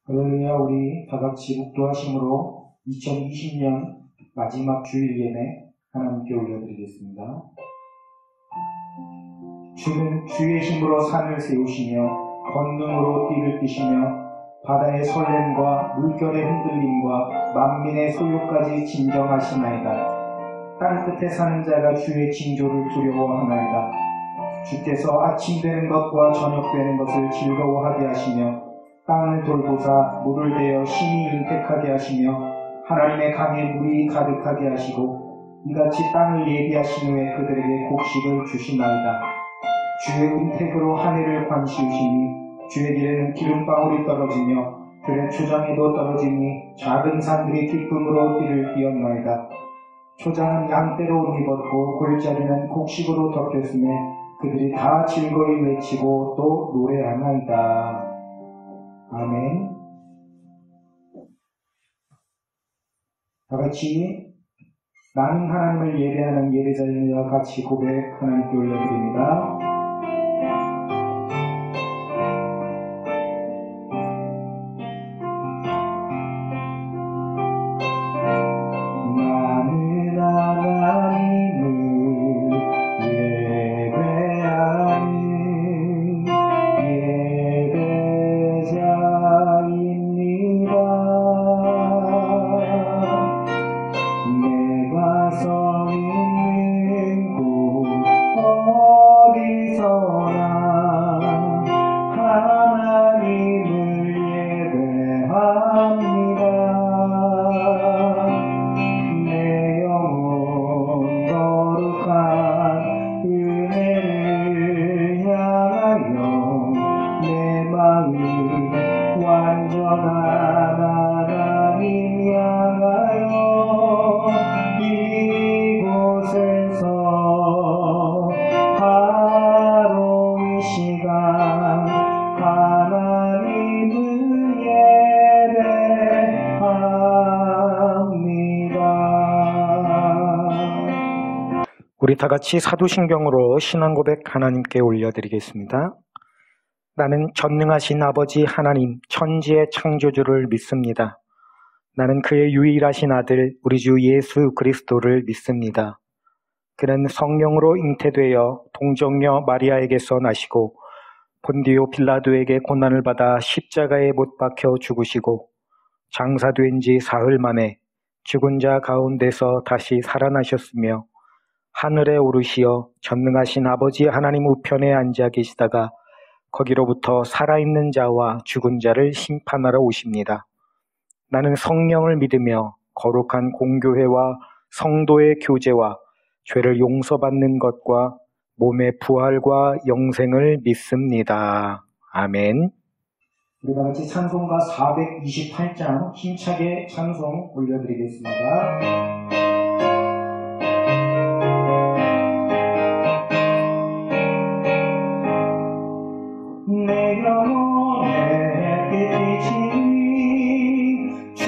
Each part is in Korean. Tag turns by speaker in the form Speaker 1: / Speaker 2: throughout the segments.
Speaker 1: 할렐루야. 우리 다같이 묵도하심으로 2020년 마지막 주일 예배 하나님께 올려드리겠습니다. 주는 주의 힘으로 산을 세우시며 권능으로 띠를 띠시며 바다의 설렘과 물결의 흔들림과 만민의 소유까지 진정하시나이다. 땅 끝에 사는 자가 주의 징조를 두려워하나이다. 주께서 아침 되는 것과 저녁 되는 것을 즐거워하게 하시며 땅을 돌보사 물을 대어 심히 윤택하게 하시며 하나님의 강에 물이 가득하게 하시고 이같이 땅을 예비하신 후에 그들에게 곡식을 주시나이다. 주의 은택으로 하늘을 관시우시니 주의 길에는 기름방울이 떨어지며 들의 초장에도 떨어지니 작은 산들이 기쁨으로 띠를 띄었나이다. 초장은 양떼로 옷 입었고 골짜기는 곡식으로 덮였으며 그들이 다 즐거이 외치고 또 노래하나이다. 아멘. 다같이 나는 하나님을 예배하는 예배자님과 같이 고백 하나님께 올려드립니다. 나는 하나님을 예배하는 내가 서 있는 곳 어디서나 하나님을 예배합니다. 내 영혼 거룩한 은혜를 향하여 내 마음 완전한 하나님 향하여 이곳에서 바로 이 시간 하나님을 예배합니다. 우리 다같이 사도신경으로 신앙고백 하나님께 올려드리겠습니다. 나는 전능하신 아버지 하나님 천지의 창조주를 믿습니다. 나는 그의 유일하신 아들 우리 주 예수 그리스도를 믿습니다. 그는 성령으로 잉태되어 동정녀 마리아에게서 나시고 본디오 빌라도에게 고난을 받아 십자가에 못 박혀 죽으시고 장사된 지 사흘 만에 죽은 자 가운데서 다시 살아나셨으며 하늘에 오르시어 전능하신 아버지 하나님 우편에 앉아 계시다가 거기로부터 살아있는 자와 죽은 자를 심판하러 오십니다. 나는 성령을 믿으며 거룩한 공교회와 성도의 교제와 죄를 용서받는 것과 몸의 부활과 영생을 믿습니다. 아멘. 우리 다같이 찬송가 428장 힘차게 찬송 올려드리겠습니다. 내 영혼의 빛이시니 주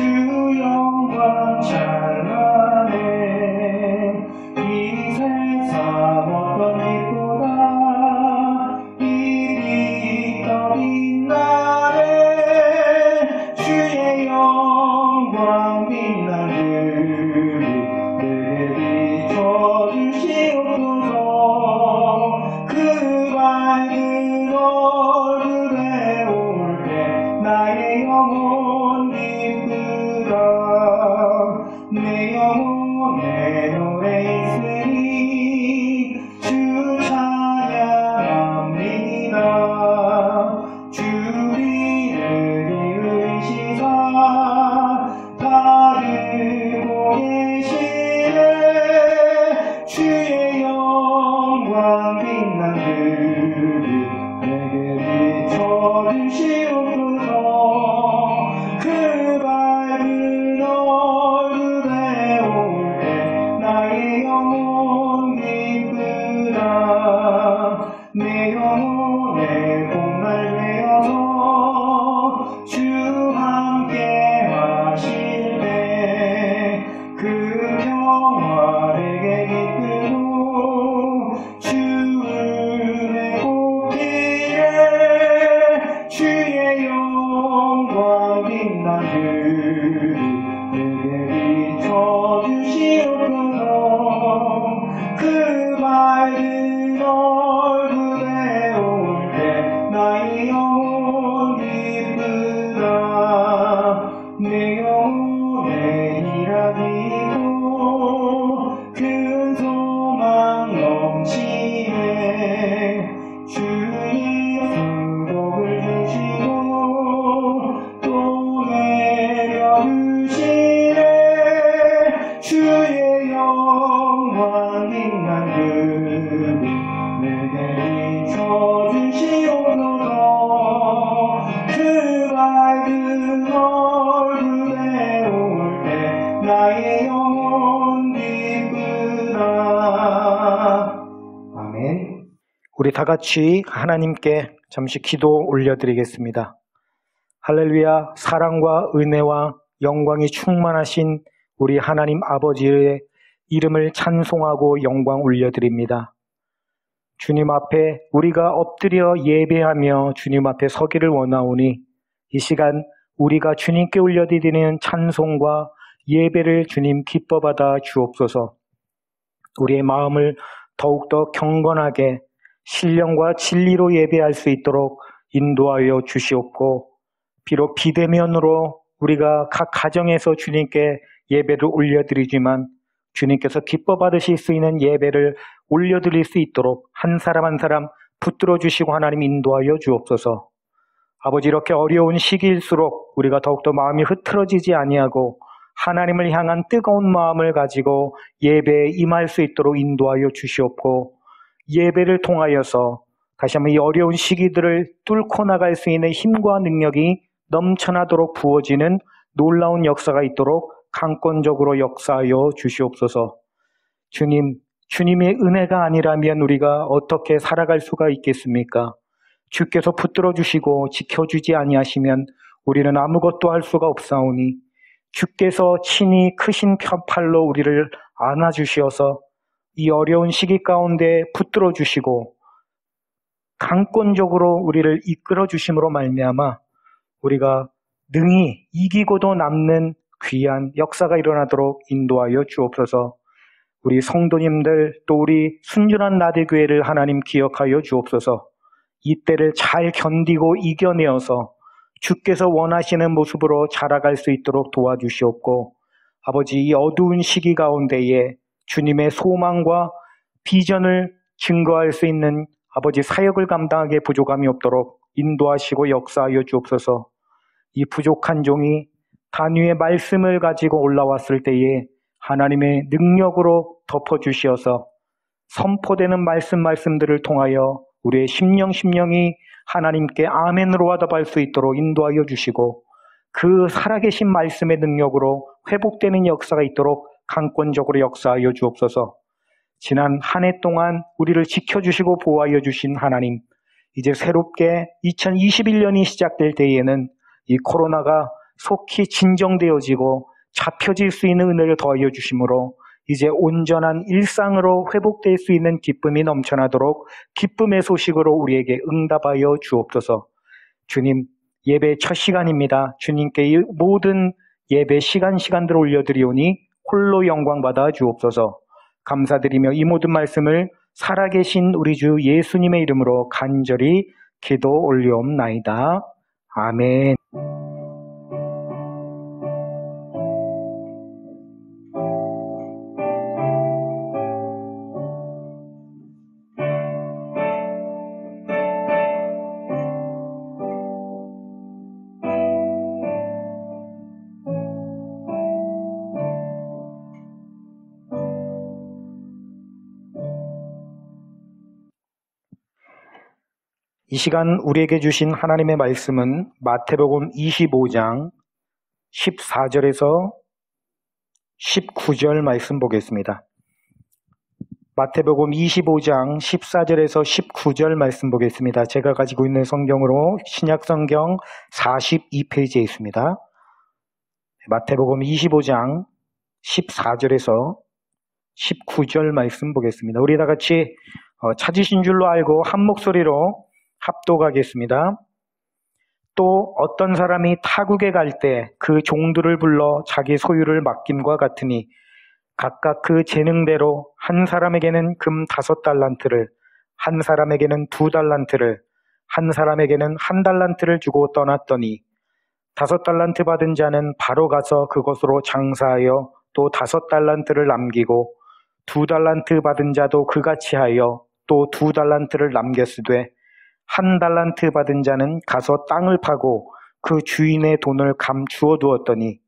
Speaker 1: 영광 찬란해 이 세상 어떤 빛보다 이 빛이 더 빛나네 주의 영광 빛나는 내게 비춰주시옵소서. 그 밝은 얼굴에 올 때 나의 영혼 기쁘다. 내 영혼에 노래 있으니 주 찬양합니다. 주 이를 이으시사 바르고 계시네 주의 영광 빛난 그릇 내게 비춰주시옵소서. 그 밝은 얼굴에 올 때 나의 빛난 그리 내게 비춰주시옵소서. 그 맑은 얼굴에 올 때 나의 영혼 기쁘다. 내 영혼에 일하기고 큰 소망 넘치네. 주님 수복을 주시고 또 내려주시네. 주의 영광 빛난 그리 내게 비춰주시옵소서. 그 밝은 얼굴에 올 때 나의 영혼 기쁘다. 아멘. 우리 다 같이 하나님께 잠시 기도 올려드리겠습니다. 할렐루야. 사랑과 은혜와 영광이 충만하신 우리 하나님 아버지의 이름을 찬송하고 영광 올려드립니다. 주님 앞에 우리가 엎드려 예배하며 주님 앞에 서기를 원하오니 이 시간 우리가 주님께 올려드리는 찬송과 예배를 주님 기뻐 받아 주옵소서. 우리의 마음을 더욱더 경건하게 신령과 진리로 예배할 수 있도록 인도하여 주시옵고, 비록 비대면으로 우리가 각 가정에서 주님께 예배를 올려드리지만 주님께서 기뻐 받으실 수 있는 예배를 올려드릴 수 있도록 한 사람 한 사람 붙들어 주시고 하나님 인도하여 주옵소서. 아버지, 이렇게 어려운 시기일수록 우리가 더욱더 마음이 흐트러지지 아니하고 하나님을 향한 뜨거운 마음을 가지고 예배에 임할 수 있도록 인도하여 주시옵고, 예배를 통하여서 다시 한번 이 어려운 시기들을 뚫고 나갈 수 있는 힘과 능력이 넘쳐나도록 부어지는 놀라운 역사가 있도록 강권적으로 역사하여 주시옵소서. 주님, 주님의 은혜가 아니라면 우리가 어떻게 살아갈 수가 있겠습니까? 주께서 붙들어 주시고 지켜주지 아니하시면 우리는 아무것도 할 수가 없사오니 주께서 친히 크신 팔로 우리를 안아주시어서 이 어려운 시기 가운데 붙들어 주시고 강권적으로 우리를 이끌어 주심으로 말미암아 우리가 능히 이기고도 남는 귀한 역사가 일어나도록 인도하여 주옵소서. 우리 성도님들 또 우리 순전한 나대교회를 하나님 기억하여 주옵소서. 이 때를 잘 견디고 이겨내어서 주께서 원하시는 모습으로 자라갈 수 있도록 도와주시옵고, 아버지, 이 어두운 시기 가운데에 주님의 소망과 비전을 증거할 수 있는 아버지 사역을 감당하기에 부족함이 없도록 인도하시고 역사하여 주옵소서. 이 부족한 종이 단위의 말씀을 가지고 올라왔을 때에 하나님의 능력으로 덮어주시어서 선포되는 말씀들을 통하여 우리의 심령이 하나님께 아멘으로 화답할 수 있도록 인도하여 주시고, 그 살아계신 말씀의 능력으로 회복되는 역사가 있도록 강권적으로 역사하여 주옵소서. 지난 한 해 동안 우리를 지켜주시고 보호하여 주신 하나님, 이제 새롭게 2021년이 시작될 때에는 이 코로나가 속히 진정되어지고 잡혀질 수 있는 은혜를 더하여 주심으로 이제 온전한 일상으로 회복될 수 있는 기쁨이 넘쳐나도록 기쁨의 소식으로 우리에게 응답하여 주옵소서. 주님, 예배 첫 시간입니다. 주님께 이 모든 예배 시간들을 올려드리오니 홀로 영광 받아 주옵소서. 감사드리며 이 모든 말씀을 살아계신 우리 주 예수님의 이름으로 간절히 기도 올리옵나이다. 아멘. 이 시간 우리에게 주신 하나님의 말씀은 마태복음 25장 14절에서 19절 말씀 보겠습니다. 마태복음 25장 14절에서 19절 말씀 보겠습니다. 제가 가지고 있는 성경으로 신약성경 42페이지에 있습니다. 마태복음 25장 14절에서 19절 말씀 보겠습니다. 우리 다 같이 찾으신 줄로 알고 한 목소리로 합독하겠습니다. 또 어떤 사람이 타국에 갈 때 그 종들을 불러 자기 소유를 맡김과 같으니 각각 그 재능대로 한 사람에게는 금 5달란트를, 한 사람에게는 2달란트를, 한 사람에게는 1달란트를 주고 떠났더니 5달란트 받은 자는 바로 가서 그것으로 장사하여 또 5달란트를 남기고 2달란트 받은 자도 그같이 하여 또 2달란트를 남겼으되 1달란트 받은 자는 가서 땅을 파고 그 주인의 돈을 감추어 두었더니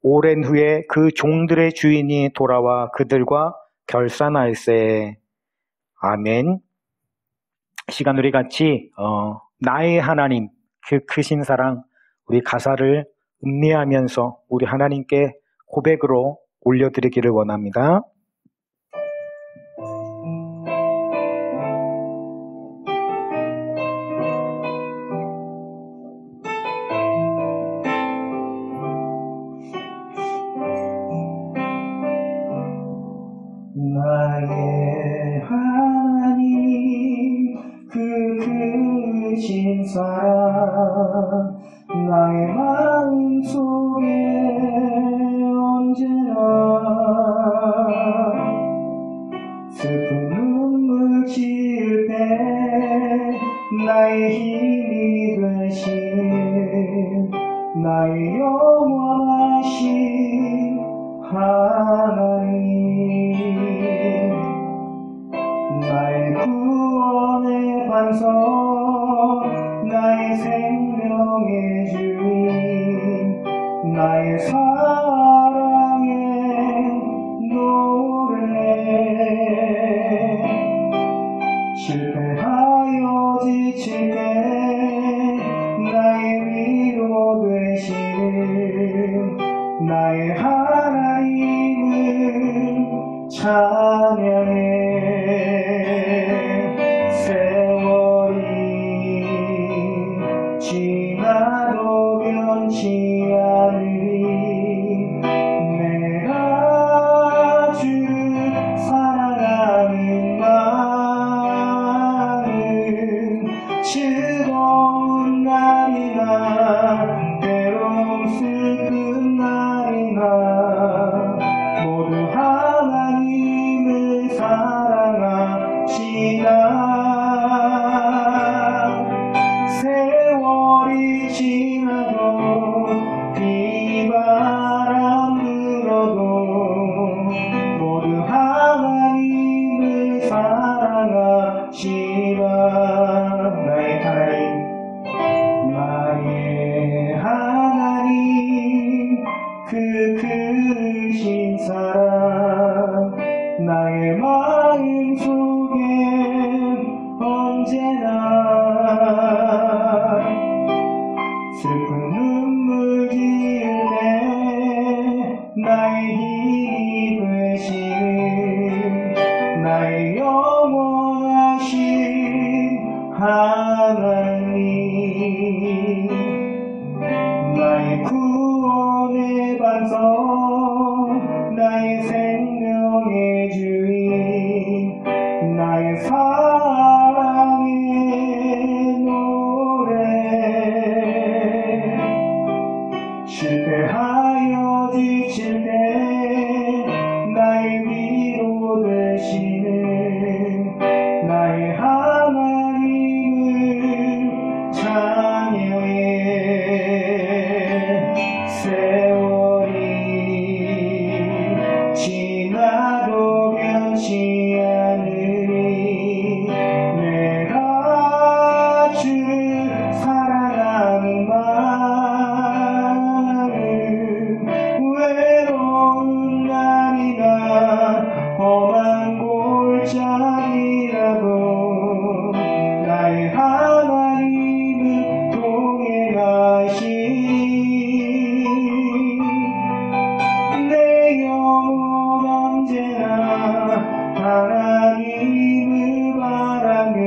Speaker 1: 오랜 후에 그 종들의 주인이 돌아와 그들과 결산할세. 아멘. 시간 우리 같이 나의 하나님, 그 크신 사랑, 우리 가사를 음미하면서 우리 하나님께 고백으로 올려드리기를 원합니다. 나의 하나님, 그 크신 사랑, 나의 마음 속에 언제나 슬픈 눈물 지을 때 나의 힘이 되신 나의 영원하신 하나님, 나의 구원의 반석, 나의 생명의 주인, 나의 사랑의 노래. 실패하여 지칠 때 나의 위로 되시는 나의 하나님을 찬양해. 세월이 지나도 변치 않으리 내가 주 사랑하는 마음, 즐거운 날이나 때론 슬픈 날이나 모두 하나님을 사랑합시다. 세월이 지나도 비바람 불어도 모두 하나님을 사랑합시다. 나의 하나님, 나의 하나님, 그 크신 사랑, 나의 마음 속에 언제나 슬픈 눈물 지을 때 나의 힘이 되시는 나의 영원하신 하나님, 나의 구원의 반석, 나의 생명의 주인, 나의 사랑의 노래. 실패하여 지칠 때 나의 위로 되시는 나의 하나님을 찬양해. 세월이 지나도 변치 않으리 내가 주 사랑하는 마음, 외로운 날이나 험한 골짜기라도 나의 하나님은 동행하시니 내 영혼 언제나 하나님을 바라며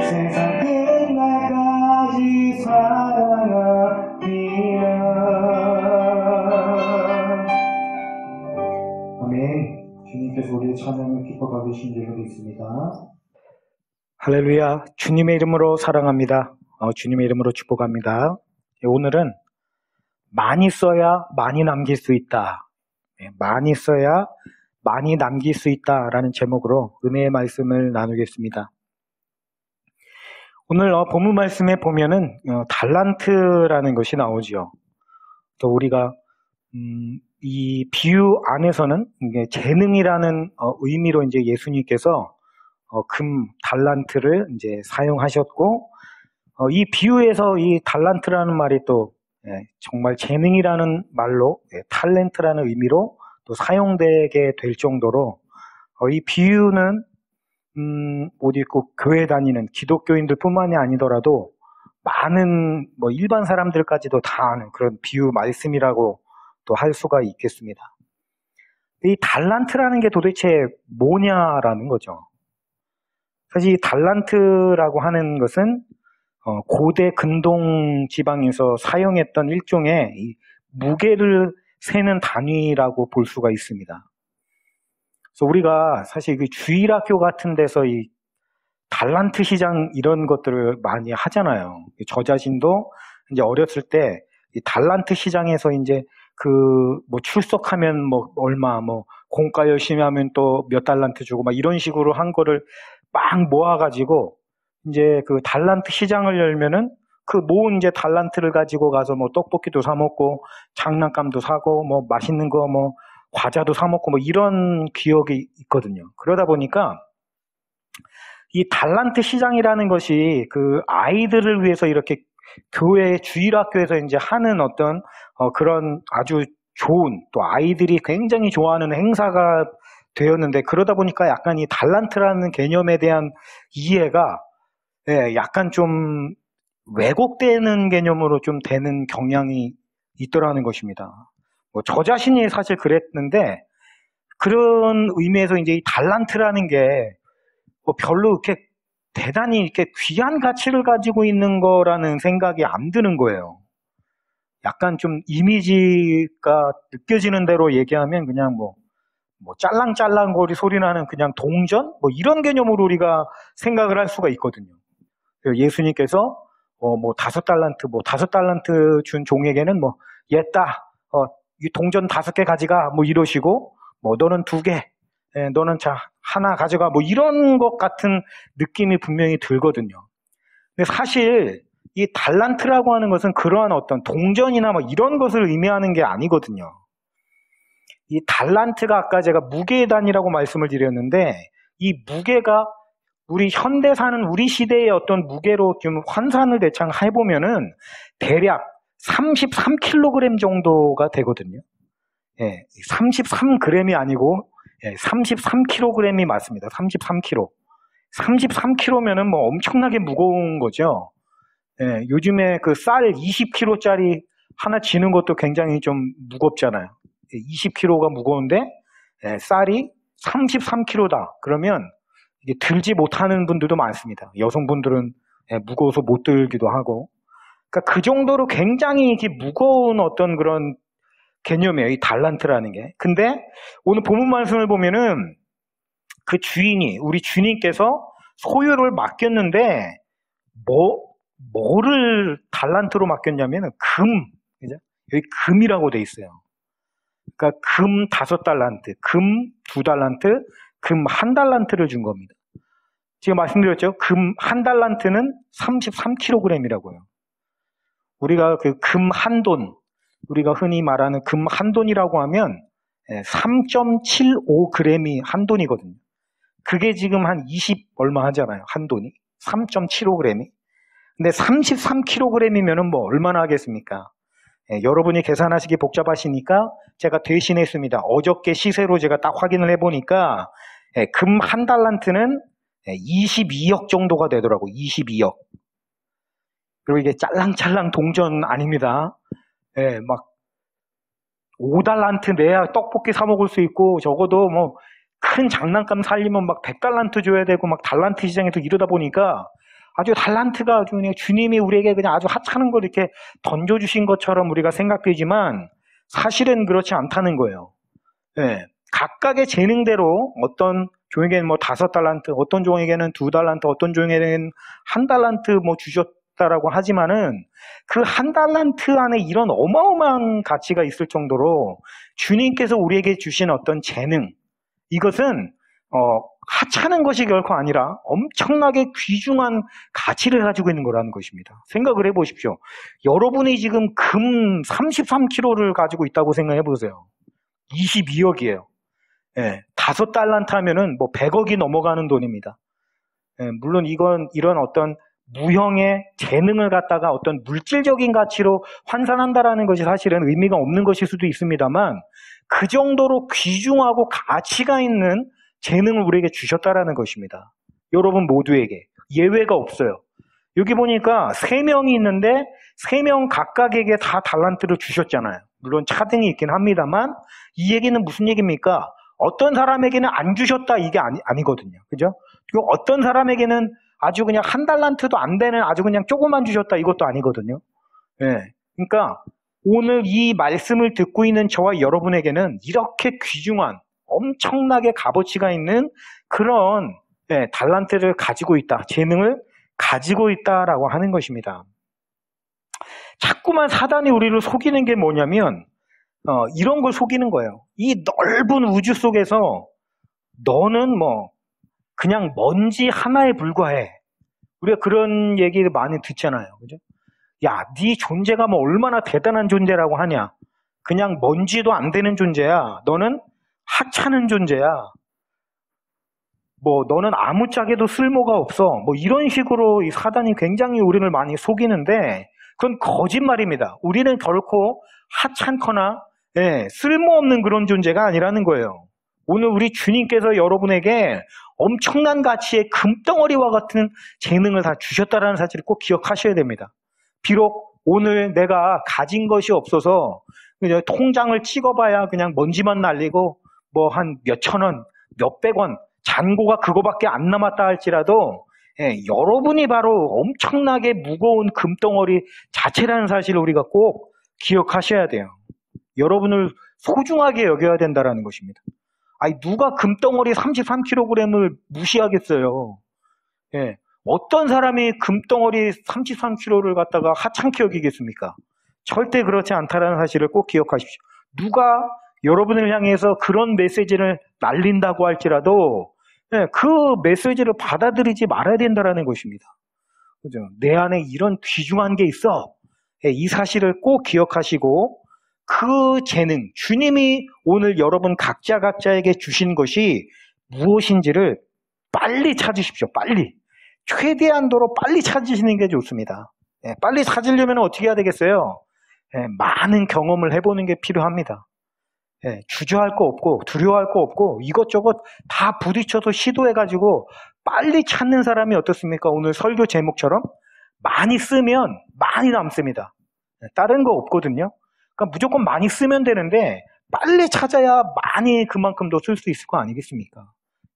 Speaker 1: 세상 끝날까지 사랑하리라. 아멘. 주님께서 우리의 찬양을 기뻐 받으신 줄로 믿습니다. 할렐루야. 주님의 이름으로 사랑합니다. 주님의 이름으로 축복합니다. 오늘은 많이 써야 많이 남길 수 있다. 많이 써야 많이 남길 수 있다라는 제목으로 은혜의 말씀을 나누겠습니다. 오늘 본문 말씀에 보면은 달란트라는 것이 나오죠. 또 우리가 이 비유 안에서는 이게 재능이라는 의미로 이제 예수님께서 달란트를 이제 사용하셨고, 이 비유에서 이 달란트라는 말이 또 정말 재능이라는 말로 탤런트라는 의미로 또 사용되게 될 정도로 이 비유는 어디 꼭 교회 다니는 기독교인들뿐만이 아니더라도 많은 일반 사람들까지도 다 아는 그런 비유 말씀이라고 또 할 수가 있겠습니다. 이 달란트라는 게 도대체 뭐냐라는 거죠. 사실 이 달란트라고 하는 것은 고대 근동 지방에서 사용했던 일종의 이 무게를 세는 단위라고 볼 수가 있습니다. 그래서 우리가 사실 그 주일학교 같은 데서 이 달란트 시장 이런 것들을 많이 하잖아요. 저 자신도 이제 어렸을 때 이 달란트 시장에서 이제 출석하면 얼마, 공과 열심히 하면 또 몇 달란트 주고 이런 식으로 한 거를 막 모아가지고 이제 그 달란트 시장을 열면은 그 모은 이제 달란트를 가지고 가서 떡볶이도 사 먹고 장난감도 사고 맛있는 거 과자도 사 먹고 이런 기억이 있거든요. 그러다 보니까 이 달란트 시장이라는 것이 그 아이들을 위해서 이렇게 교회 주일학교에서 이제 하는 어떤 그런 아주 좋은 또 아이들이 굉장히 좋아하는 행사가 되었는데, 그러다 보니까 약간 이 달란트라는 개념에 대한 이해가 약간 좀 왜곡되는 개념으로 좀 되는 경향이 있더라는 것입니다. 저 자신이 사실 그랬는데, 그런 의미에서 이제 이 달란트라는 게 별로 이렇게 대단히 이렇게 귀한 가치를 가지고 있는 거라는 생각이 안 드는 거예요. 약간 좀 이미지가 느껴지는 대로 얘기하면 그냥 짤랑짤랑거리 소리 나는 그냥 동전? 이런 개념으로 우리가 생각을 할 수가 있거든요. 예수님께서 5달란트, 5달란트 준 종에게는 얘다, 이 동전 5개 가져가, 이러시고, 너는 2개, 너는 하나 가져가, 이런 것 같은 느낌이 분명히 들거든요. 근데 사실 이 달란트라고 하는 것은 그러한 어떤 동전이나 이런 것을 의미하는 게 아니거든요. 이 달란트가 아까 제가 무게의 단위라고 말씀을 드렸는데, 이 무게가 우리 현대 사는 우리 시대의 어떤 무게로 좀 환산을 대충 해보면은 대략 33kg 정도가 되거든요. 33g이 아니고 33kg이 맞습니다. 33kg. 33kg면은 엄청나게 무거운 거죠. 요즘에 그 쌀 20kg짜리 하나 지는 것도 굉장히 좀 무겁잖아요. 20kg가 무거운데 쌀이 33kg다. 그러면 이게 들지 못하는 분들도 많습니다. 여성분들은 무거워서 못 들기도 하고. 그러니까 그 정도로 굉장히 이렇게 무거운 어떤 그런 개념이에요, 이 달란트라는 게. 근데 오늘 본문 말씀을 보면은 그 주인이, 우리 주님께서 소유를 맡겼는데 뭐를 달란트로 맡겼냐면은 그죠? 여기 금이라고 돼 있어요. 그러니까 금 5달란트, 금 2달란트, 금 1달란트를 준 겁니다. 지금 말씀드렸죠? 금 1달란트는 33kg이라고요. 우리가 그 금 한 돈, 우리가 흔히 말하는 금 한 돈이라고 하면 3.75g이 한 돈이거든요. 그게 지금 한 20 얼마 하잖아요. 한 돈이. 3.75g이. 근데 33kg이면은 얼마나 하겠습니까? 여러분이 계산하시기 복잡하시니까 제가 대신했습니다. 어저께 시세로 제가 딱 확인을 해보니까 금 1달란트는 22억 정도가 되더라고요. 22억. 그리고 이게 짤랑짤랑 동전 아닙니다. 5달란트 내야 떡볶이 사 먹을 수 있고, 적어도 큰 장난감 살리면 100달란트 줘야 되고, 달란트 시장에서 이러다 보니까 아주 달란트가 아주 그냥 주님이 우리에게 그냥 아주 하찮은 걸 이렇게 던져주신 것처럼 우리가 생각되지만 사실은 그렇지 않다는 거예요. 각각의 재능대로 어떤 종에게는 5달란트, 어떤 종에게는 2달란트, 어떤 종에게는 1달란트
Speaker 2: 주셨다라고 하지만은 그 한 달란트 안에 이런 어마어마한 가치가 있을 정도로 주님께서 우리에게 주신 어떤 재능, 이것은 하찮은 것이 결코 아니라 엄청나게 귀중한 가치를 가지고 있는 거라는 것입니다. 생각을 해보십시오. 여러분이 지금 금 33kg를 가지고 있다고 생각해 보세요. 22억이에요. 예, 5달란트 하면은 뭐 100억이 넘어가는 돈입니다. 예, 물론 이런 어떤 무형의 재능을 갖다가 어떤 물질적인 가치로 환산한다라는 것이 사실은 의미가 없는 것일 수도 있습니다만, 그 정도로 귀중하고 가치가 있는 재능을 우리에게 주셨다라는 것입니다. 여러분 모두에게 예외가 없어요. 여기 보니까 3명이 있는데 3명 각각에게 다 달란트를 주셨잖아요. 물론 차등이 있긴 합니다만, 이 얘기는 무슨 얘기입니까? 어떤 사람에게는 안 주셨다, 이게 아니거든요. 그죠? 그리고 어떤 사람에게는 아주 그냥 1달란트도 안 되는 아주 그냥 조금만 주셨다, 이것도 아니거든요. 예. 그러니까 오늘 이 말씀을 듣고 있는 저와 여러분에게는 이렇게 귀중한, 엄청나게 값어치가 있는 그런 달란트를 가지고 있다, 재능을 가지고 있다라고 하는 것입니다. 자꾸만 사단이 우리를 속이는 게 뭐냐면 이런 걸 속이는 거예요. 이 넓은 우주 속에서 너는 뭐 그냥 먼지 하나에 불과해. 우리가 그런 얘기를 많이 듣잖아요. 그죠? 야, 네 존재가 뭐 얼마나 대단한 존재라고 하냐. 그냥 먼지도 안 되는 존재야. 너는 하찮은 존재야. 뭐 너는 아무짝에도 쓸모가 없어. 뭐 이런 식으로 이 사단이 굉장히 우리를 많이 속이는데, 그건 거짓말입니다. 우리는 결코 하찮거나 쓸모없는 그런 존재가 아니라는 거예요. 오늘 우리 주님께서 여러분에게 엄청난 가치의 금덩어리와 같은 재능을 다 주셨다는 사실을 꼭 기억하셔야 됩니다. 비록 오늘 내가 가진 것이 없어서 그냥 통장을 찍어봐야 그냥 먼지만 날리고 뭐 한 몇천 원, 몇백 원, 잔고가 그거밖에 안 남았다 할지라도 여러분이 바로 엄청나게 무거운 금덩어리 자체라는 사실을 우리가 꼭 기억하셔야 돼요. 여러분을 소중하게 여겨야 된다는 것입니다. 아니, 누가 금덩어리 33kg을 무시하겠어요. 예. 어떤 사람이 금덩어리 33kg를 갖다가 하찮게 여기겠습니까? 절대 그렇지 않다는 사실을 꼭 기억하십시오. 누가 여러분을 향해서 그런 메시지를 날린다고 할지라도 그 메시지를 받아들이지 말아야 된다는 것입니다. 그죠? 내 안에 이런 귀중한 게 있어. 이 사실을 꼭 기억하시고, 그 재능, 주님이 오늘 여러분 각자에게 주신 것이 무엇인지를 빨리 찾으십시오. 빨리. 최대한도로 빨리 찾으시는 게 좋습니다. 빨리 찾으려면 어떻게 해야 되겠어요? 많은 경험을 해보는 게 필요합니다. 주저할 거 없고 두려워할 거 없고 이것저것 다 부딪혀서 시도해가지고 빨리 찾는 사람이 어떻습니까? 오늘 설교 제목처럼 많이 쓰면 많이 남습니다. 다른 거 없거든요. 그러니까 무조건 많이 쓰면 되는데 빨리 찾아야 많이 그만큼 더 쓸 수 있을 거 아니겠습니까?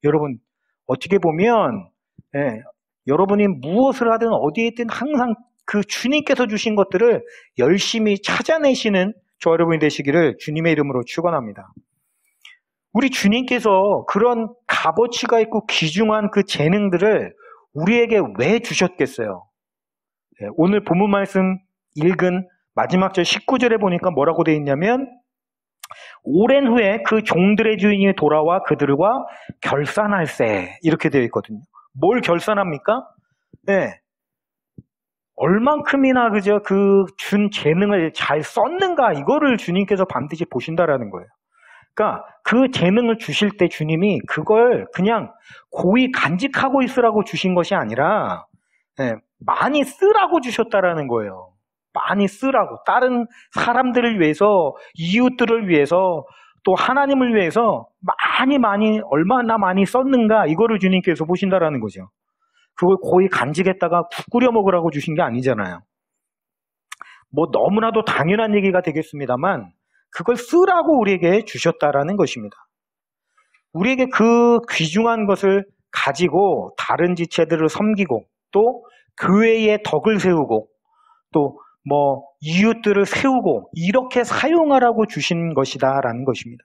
Speaker 2: 여러분, 어떻게 보면 여러분이 무엇을 하든 어디에 있든 항상 그 주님께서 주신 것들을 열심히 찾아내시는 저 여러분이 되시기를 주님의 이름으로 축원합니다. 우리 주님께서 그런 값어치가 있고 귀중한 그 재능들을 우리에게 왜 주셨겠어요? 오늘 본문 말씀 읽은 마지막 절 19절에 보니까 뭐라고 되어 있냐면, 오랜 후에 그 종들의 주인이 돌아와 그들과 결산할세, 이렇게 되어 있거든요. 뭘 결산합니까? 얼만큼이나 그저 그 준 재능을 잘 썼는가, 이거를 주님께서 반드시 보신다라는 거예요. 그러니까 그 재능을 주실 때 주님이 그걸 그냥 고이 간직하고 있으라고 주신 것이 아니라 많이 쓰라고 주셨다라는 거예요. 많이 쓰라고. 다른 사람들을 위해서, 이웃들을 위해서, 또 하나님을 위해서 많이 얼마나 많이 썼는가, 이거를 주님께서 보신다라는 거죠. 그걸 고이 간직했다가 국 끓여 먹으라고 주신 게 아니잖아요. 뭐 너무나도 당연한 얘기가 되겠습니다만 그걸 쓰라고 우리에게 주셨다라는 것입니다. 우리에게 그 귀중한 것을 가지고 다른 지체들을 섬기고, 또 교회의 덕을 세우고, 또 뭐 이웃들을 세우고, 이렇게 사용하라고 주신 것이다라는 것입니다.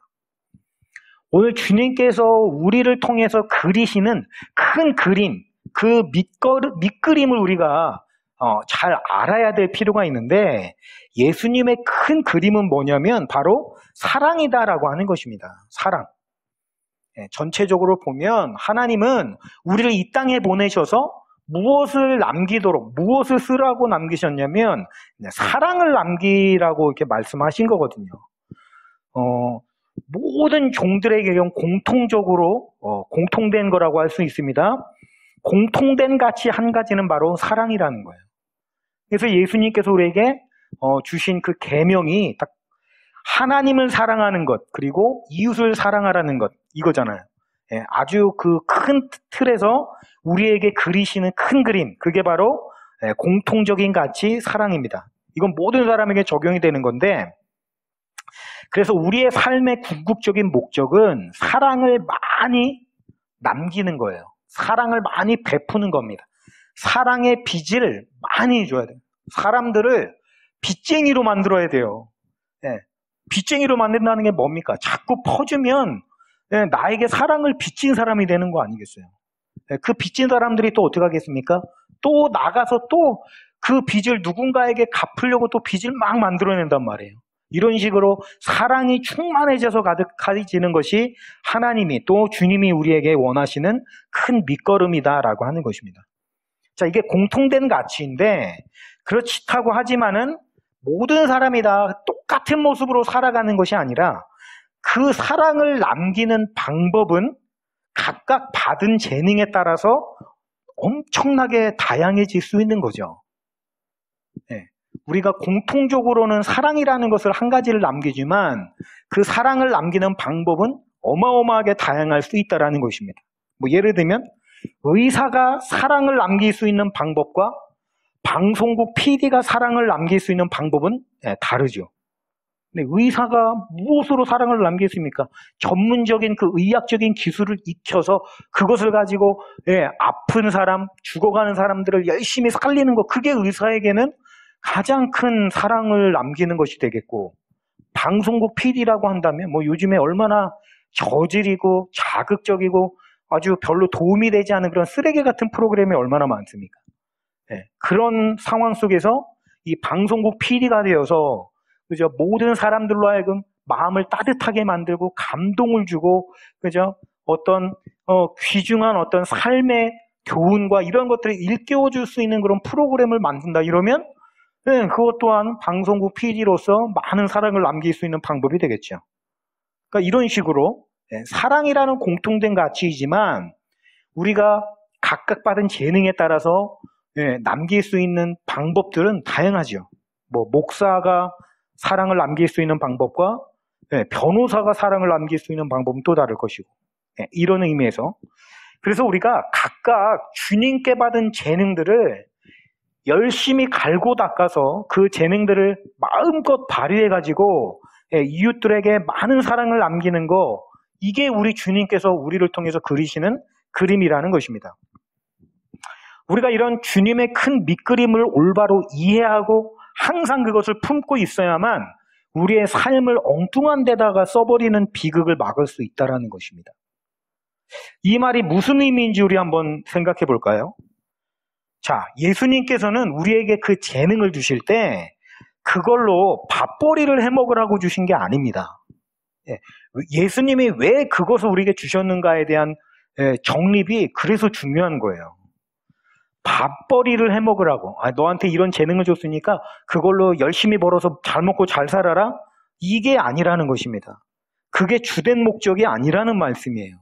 Speaker 2: 오늘 주님께서 우리를 통해서 그리시는 큰 그림, 그 밑그림을 우리가 잘 알아야 될 필요가 있는데 예수님의 큰 그림은 뭐냐면 바로 사랑이다라고 하는 것입니다. 사랑. 전체적으로 보면 하나님은 우리를 이 땅에 보내셔서 무엇을 남기도록, 무엇을 쓰라고 남기셨냐면 사랑을 남기라고 이렇게 말씀하신 거거든요. 모든 종들에게 공통적으로 공통된 거라고 할 수 있습니다. 공통된 가치 한 가지는 바로 사랑이라는 거예요. 그래서 예수님께서 우리에게 주신 그 계명이 딱 하나님을 사랑하는 것, 그리고 이웃을 사랑하라는 것, 이거잖아요. 아주 그 큰 틀에서 우리에게 그리시는 큰 그림, 그게 바로 공통적인 가치, 사랑입니다. 이건 모든 사람에게 적용이 되는 건데, 그래서 우리의 삶의 궁극적인 목적은 사랑을 많이 남기는 거예요. 사랑을 많이 베푸는 겁니다. 사랑의 빚을 많이 줘야 돼요. 사람들을 빚쟁이로 만들어야 돼요. 빚쟁이로 만든다는 게 뭡니까? 자꾸 퍼주면 나에게 사랑을 빚진 사람이 되는 거 아니겠어요? 그 빚진 사람들이 또 어떻게 하겠습니까? 또 나가서 또 그 빚을 누군가에게 갚으려고 또 빚을 막 만들어낸단 말이에요. 이런 식으로 사랑이 충만해져서 가득해지는 것이 하나님이 또 주님이 우리에게 원하시는 큰 밑거름이다라고 하는 것입니다. 자, 이게 공통된 가치인데 그렇다고 하지만은 모든 사람이 다 똑같은 모습으로 살아가는 것이 아니라 그 사랑을 남기는 방법은 각각 받은 재능에 따라서 엄청나게 다양해질 수 있는 거죠. 우리가 공통적으로는 사랑이라는 것을 한 가지를 남기지만 그 사랑을 남기는 방법은 어마어마하게 다양할 수 있다는 것입니다. 뭐 예를 들면 의사가 사랑을 남길 수 있는 방법과 방송국 PD가 사랑을 남길 수 있는 방법은 다르죠. 근데 의사가 무엇으로 사랑을 남기겠습니까? 전문적인 그 의학적인 기술을 익혀서 그것을 가지고 아픈 사람, 죽어가는 사람들을 열심히 살리는 것, 그게 의사에게는 가장 큰 사랑을 남기는 것이 되겠고, 방송국 PD라고 한다면 뭐 요즘에 얼마나 저질이고 자극적이고 아주 별로 도움이 되지 않은 그런 쓰레기 같은 프로그램이 얼마나 많습니까? 그런 상황 속에서 이 방송국 PD가 되어서 그죠? 모든 사람들로 하여금 마음을 따뜻하게 만들고 감동을 주고 그죠? 어떤 귀중한 어떤 삶의 교훈과 이런 것들을 일깨워 줄 수 있는 그런 프로그램을 만든다 이러면 그것 또한 방송국 PD로서 많은 사랑을 남길 수 있는 방법이 되겠죠. 그러니까 이런 식으로 사랑이라는 공통된 가치이지만 우리가 각각 받은 재능에 따라서 남길 수 있는 방법들은 다양하죠. 뭐 목사가 사랑을 남길 수 있는 방법과 변호사가 사랑을 남길 수 있는 방법은 또 다를 것이고 이런 의미에서 그래서 우리가 각각 주님께 받은 재능들을 열심히 갈고 닦아서 그 재능들을 마음껏 발휘해가지고 이웃들에게 많은 사랑을 남기는 거 이게 우리 주님께서 우리를 통해서 그리시는 그림이라는 것입니다. 우리가 이런 주님의 큰 밑그림을 올바로 이해하고 항상 그것을 품고 있어야만 우리의 삶을 엉뚱한 데다가 써버리는 비극을 막을 수 있다는 것입니다. 이 말이 무슨 의미인지 우리 한번 생각해 볼까요? 자, 예수님께서는 우리에게 그 재능을 주실 때 그걸로 밥벌이를 해먹으라고 주신 게 아닙니다. 예수님이 왜 그것을 우리에게 주셨는가에 대한 정립이 그래서 중요한 거예요. 밥벌이를 해먹으라고. 너한테 이런 재능을 줬으니까 그걸로 열심히 벌어서 잘 먹고 잘 살아라? 이게 아니라는 것입니다. 그게 주된 목적이 아니라는 말씀이에요.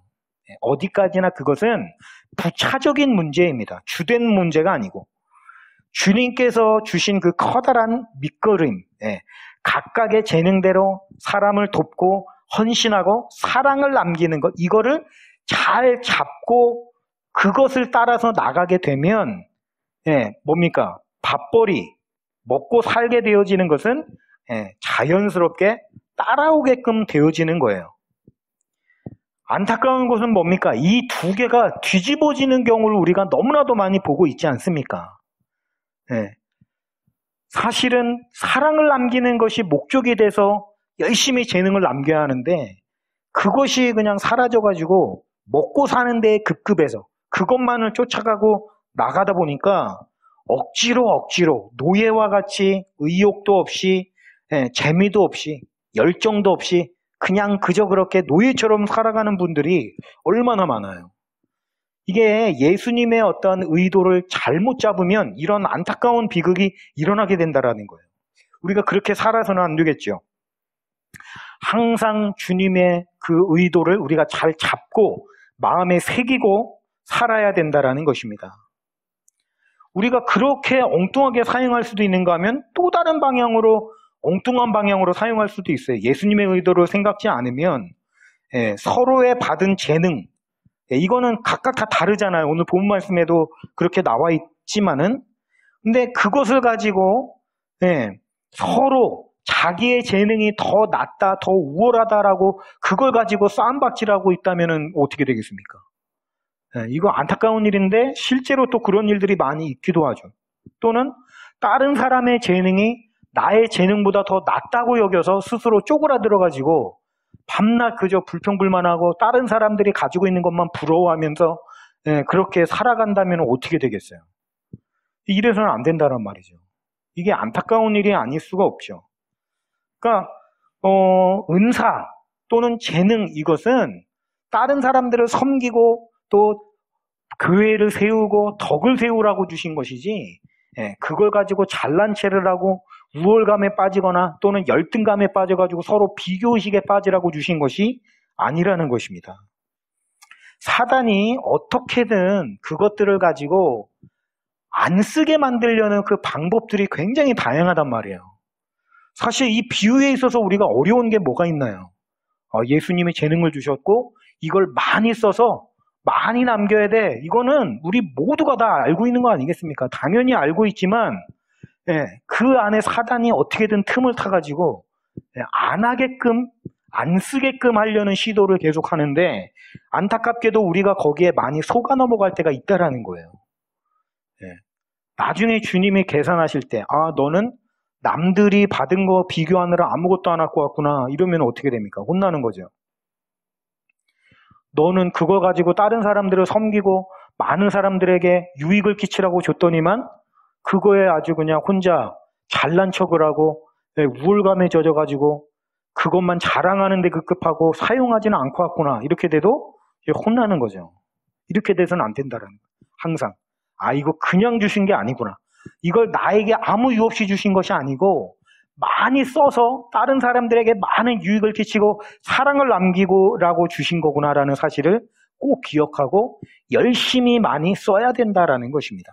Speaker 2: 어디까지나 그것은 부차적인 문제입니다. 주된 문제가 아니고 주님께서 주신 그 커다란 밑거름, 각각의 재능대로 사람을 돕고 헌신하고 사랑을 남기는 것, 이거를 잘 잡고 그것을 따라서 나가게 되면 뭡니까? 밥벌이, 먹고 살게 되어지는 것은 자연스럽게 따라오게끔 되어지는 거예요. 안타까운 것은 뭡니까? 이 두 개가 뒤집어지는 경우를 우리가 너무나도 많이 보고 있지 않습니까? 사실은 사랑을 남기는 것이 목적이 돼서 열심히 재능을 남겨야 하는데 그것이 그냥 사라져가지고 먹고 사는 데에 급급해서 그것만을 쫓아가고 나가다 보니까 억지로 노예와 같이 의욕도 없이 재미도 없이 열정도 없이 그냥 그저 그렇게 노예처럼 살아가는 분들이 얼마나 많아요. 이게 예수님의 어떤 의도를 잘못 잡으면 이런 안타까운 비극이 일어나게 된다라는 거예요. 우리가 그렇게 살아서는 안 되겠죠. 항상 주님의 그 의도를 우리가 잘 잡고 마음에 새기고 살아야 된다라는 것입니다. 우리가 그렇게 엉뚱하게 사용할 수도 있는가 하면 또 다른 방향으로 엉뚱한 방향으로 사용할 수도 있어요. 예수님의 의도를 생각지 않으면 서로의 받은 재능, 이거는 각각 다 다르잖아요. 오늘 본 말씀에도 그렇게 나와 있지만은, 근데 그것을 가지고 서로 자기의 재능이 더 낫다, 더 우월하다라고 그걸 가지고 싸움박질하고 있다면은 어떻게 되겠습니까? 이거 안타까운 일인데 실제로 또 그런 일들이 많이 있기도 하죠. 또는 다른 사람의 재능이 나의 재능보다 더 낫다고 여겨서 스스로 쪼그라들어가지고 밤낮 그저 불평불만하고 다른 사람들이 가지고 있는 것만 부러워하면서 그렇게 살아간다면 어떻게 되겠어요? 이래서는 안 된다는 말이죠. 이게 안타까운 일이 아닐 수가 없죠. 그러니까 은사 또는 재능, 이것은 다른 사람들을 섬기고 또 교회를 세우고 덕을 세우라고 주신 것이지, 그걸 가지고 잘난 체를 하고 우월감에 빠지거나 또는 열등감에 빠져가지고 서로 비교의식에 빠지라고 주신 것이 아니라는 것입니다. 사단이 어떻게든 그것들을 가지고 안 쓰게 만들려는 그 방법들이 굉장히 다양하단 말이에요. 사실 이 비유에 있어서 우리가 어려운 게 뭐가 있나요? 예수님이 재능을 주셨고 이걸 많이 써서 많이 남겨야 돼. 이거는 우리 모두가 다 알고 있는 거 아니겠습니까? 당연히 알고 있지만 그 안에 사단이 어떻게든 틈을 타가지고 안 하게끔, 안 쓰게끔 하려는 시도를 계속 하는데, 안타깝게도 우리가 거기에 많이 속아 넘어갈 때가 있다라는 거예요. 나중에 주님이 계산하실 때, 너는 남들이 받은 거 비교하느라 아무것도 안 갖고 왔구나, 이러면 어떻게 됩니까? 혼나는 거죠. 너는 그거 가지고 다른 사람들을 섬기고 많은 사람들에게 유익을 끼치라고 줬더니만 그거에 아주 그냥 혼자 잘난 척을 하고 우울감에 젖어가지고 그것만 자랑하는 데 급급하고 사용하지는 않고 왔구나, 이렇게 돼도 혼나는 거죠. 이렇게 돼서는 안 된다는 거예요. 항상 이거 그냥 주신 게 아니구나, 이걸 나에게 아무 이유 없이 주신 것이 아니고 많이 써서 다른 사람들에게 많은 유익을 끼치고 사랑을 남기고라고 주신 거구나라는 사실을 꼭 기억하고 열심히 많이 써야 된다라는 것입니다.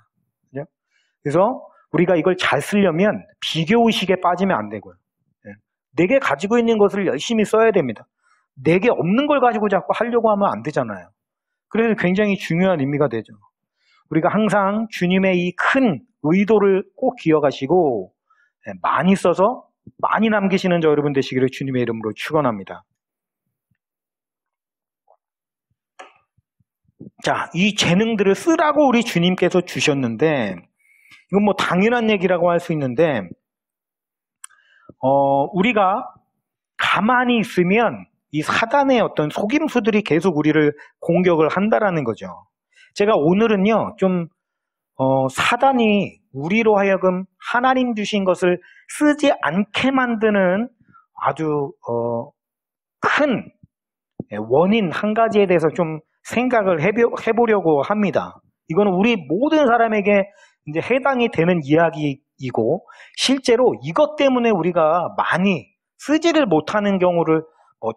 Speaker 2: 그래서 우리가 이걸 잘 쓰려면 비교의식에 빠지면 안 되고요. 내게 가지고 있는 것을 열심히 써야 됩니다. 내게 없는 걸 가지고 자꾸 하려고 하면 안 되잖아요. 그래서 굉장히 중요한 의미가 되죠. 우리가 항상 주님의 이 큰 의도를 꼭 기억하시고 많이 써서 많이 남기시는 저 여러분 되시기를 주님의 이름으로 축원합니다. 자, 이 재능들을 쓰라고 우리 주님께서 주셨는데, 이건 뭐 당연한 얘기라고 할 수 있는데, 우리가 가만히 있으면 이 사단의 어떤 속임수들이 계속 우리를 공격을 한다라는 거죠. 제가 오늘은요, 좀 사단이 우리로 하여금 하나님 주신 것을 쓰지 않게 만드는 아주 큰 원인 한 가지에 대해서 좀 생각을 해보려고 합니다. 이거는 우리 모든 사람에게 이제 해당이 되는 이야기이고, 실제로 이것 때문에 우리가 많이 쓰지를 못하는 경우를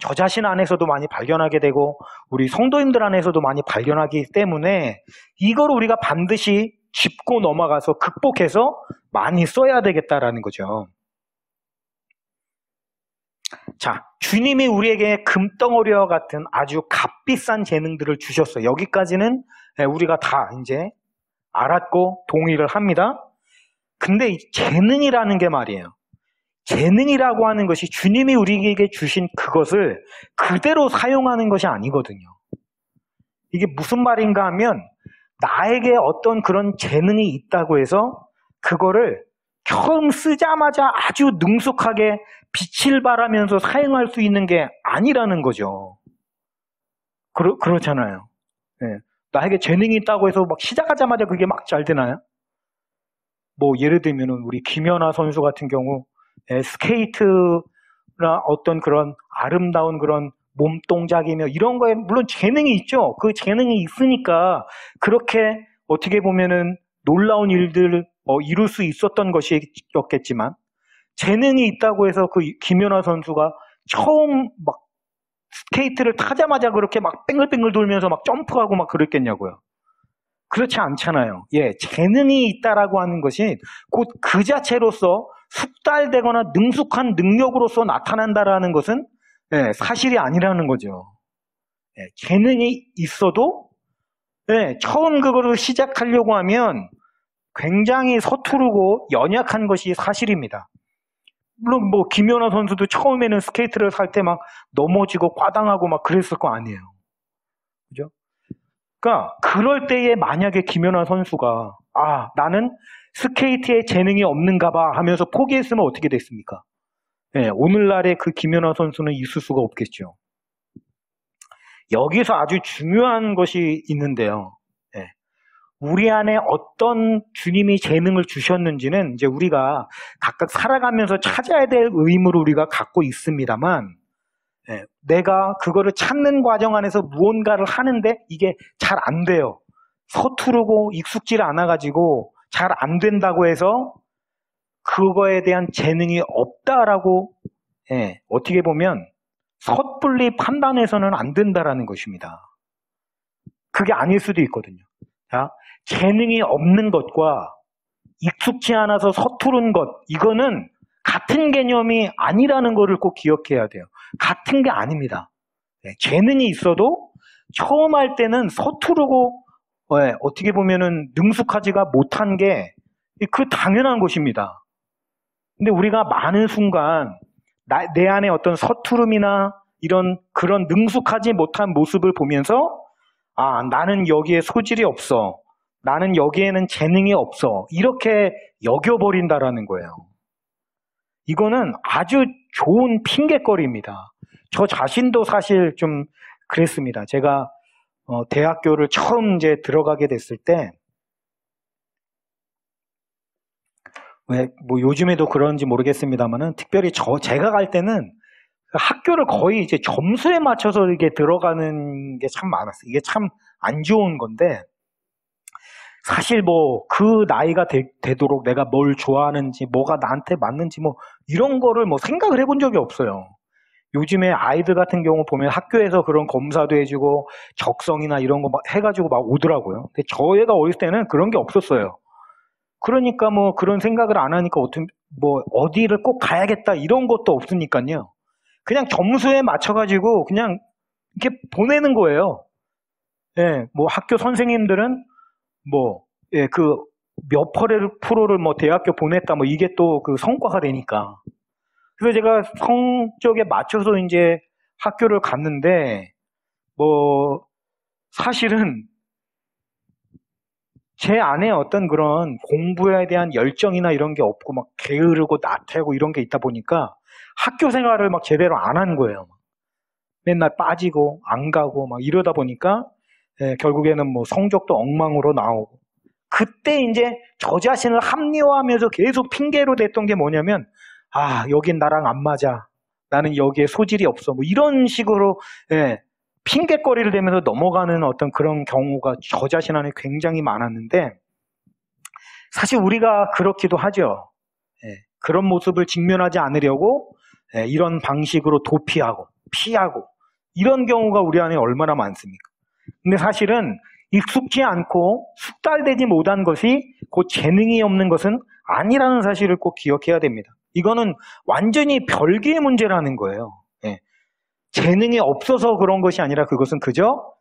Speaker 2: 저 자신 안에서도 많이 발견하게 되고 우리 성도님들 안에서도 많이 발견하기 때문에 이걸 우리가 반드시 짚고 넘어가서 극복해서 많이 써야 되겠다라는 거죠. 자, 주님이 우리에게 금덩어리와 같은 아주 값비싼 재능들을 주셨어요. 여기까지는 우리가 다 이제 알았고 동의를 합니다. 근데 이 재능이라는 게 말이에요. 재능이라고 하는 것이 주님이 우리에게 주신 그것을 그대로 사용하는 것이 아니거든요. 이게 무슨 말인가 하면, 나에게 어떤 그런 재능이 있다고 해서 그거를 처음 쓰자마자 아주 능숙하게 빛을 발하면서 사용할 수 있는 게 아니라는 거죠. 그렇잖아요. 나에게 재능이 있다고 해서 막 시작하자마자 그게 막 잘 되나요? 뭐 예를 들면 우리 김연아 선수 같은 경우 스케이트나 어떤 그런 아름다운 그런 몸 동작이며 이런 거에 물론 재능이 있죠. 그 재능이 있으니까 그렇게 어떻게 보면은 놀라운 일들을 이룰 수 있었던 것이었겠지만 재능이 있다고 해서 그 김연아 선수가 처음 막 스케이트를 타자마자 그렇게 막 뱅글뱅글 돌면서 막 점프하고 막 그랬겠냐고요. 그렇지 않잖아요. 예, 재능이 있다라고 하는 것이 곧 그 자체로서 숙달되거나 능숙한 능력으로서 나타난다라는 것은 사실이 아니라는 거죠. 재능이 있어도 처음 그거를 시작하려고 하면 굉장히 서투르고 연약한 것이 사실입니다. 물론 뭐 김연아 선수도 처음에는 스케이트를 살 때 막 넘어지고 과당하고 막 그랬을 거 아니에요. 그죠? 그러니까 그럴 때에 만약에 김연아 선수가 나는 스케이트에 재능이 없는가 봐 하면서 포기했으면 어떻게 됐습니까? 오늘날의 그 김연아 선수는 있을 수가 없겠죠. 여기서 아주 중요한 것이 있는데요. 우리 안에 어떤 주님이 재능을 주셨는지는 이제 우리가 각각 살아가면서 찾아야 될 의무를 우리가 갖고 있습니다만, 내가 그거를 찾는 과정 안에서 무언가를 하는데 이게 잘 안 돼요. 서투르고 익숙지 않아가지고 잘 안 된다고 해서 그거에 대한 재능이 없다라고 어떻게 보면 섣불리 판단해서는 안 된다라는 것입니다. 그게 아닐 수도 있거든요. 자, 재능이 없는 것과 익숙지 않아서 서투른 것, 이거는 같은 개념이 아니라는 것을 꼭 기억해야 돼요. 같은 게 아닙니다. 재능이 있어도 처음 할 때는 서투르고 어떻게 보면은 능숙하지가 못한 게 그 당연한 것입니다. 근데 우리가 많은 순간 내 안에 어떤 서투름이나 그런 능숙하지 못한 모습을 보면서 나는 여기에 소질이 없어. 나는 여기에는 재능이 없어. 이렇게 여겨버린다라는 거예요. 이거는 아주 좋은 핑계거리입니다. 저 자신도 사실 좀 그랬습니다. 제가 대학교를 처음 이제 들어가게 됐을 때, 뭐 요즘에도 그런지 모르겠습니다만은 특별히 제가 갈 때는 학교를 거의 이제 점수에 맞춰서 이게 들어가는 게 참 많았어요. 이게 참 안 좋은 건데, 사실 뭐 그 나이가 되도록 내가 뭘 좋아하는지, 뭐가 나한테 맞는지 뭐 이런 거를 뭐 생각을 해본 적이 없어요. 요즘에 아이들 같은 경우 보면 학교에서 그런 검사도 해주고 적성이나 이런 거 막 해가지고 막 오더라고요. 근데 저 애가 어렸을 때는 그런 게 없었어요. 그러니까 뭐 그런 생각을 안 하니까 어디를 꼭 가야겠다 이런 것도 없으니까요. 그냥 점수에 맞춰가지고 그냥 이렇게 보내는 거예요. 뭐 학교 선생님들은 그 몇 프로를 뭐 대학교 보냈다 뭐 이게 또 그 성과가 되니까. 그래서 제가 성적에 맞춰서 이제 학교를 갔는데 사실은 제 안에 어떤 그런 공부에 대한 열정이나 이런 게 없고 막 게으르고 나태하고 이런 게 있다 보니까 학교 생활을 막 제대로 안 하는 거예요. 맨날 빠지고 안 가고 막 이러다 보니까 결국에는 뭐 성적도 엉망으로 나오고 그때 이제 저 자신을 합리화하면서 계속 핑계로 댔던 게 뭐냐면 여긴 나랑 안 맞아. 나는 여기에 소질이 없어. 뭐 이런 식으로 핑계거리를 대면서 넘어가는 어떤 그런 경우가 저 자신 안에 굉장히 많았는데 사실 우리가 그렇기도 하죠. 그런 모습을 직면하지 않으려고 이런 방식으로 도피하고 피하고 이런 경우가 우리 안에 얼마나 많습니까? 근데 사실은 익숙지 않고 숙달되지 못한 것이 곧 재능이 없는 것은 아니라는 사실을 꼭 기억해야 됩니다. 이거는 완전히 별개의 문제라는 거예요. 재능이 없어서 그런 것이 아니라 그것은 그저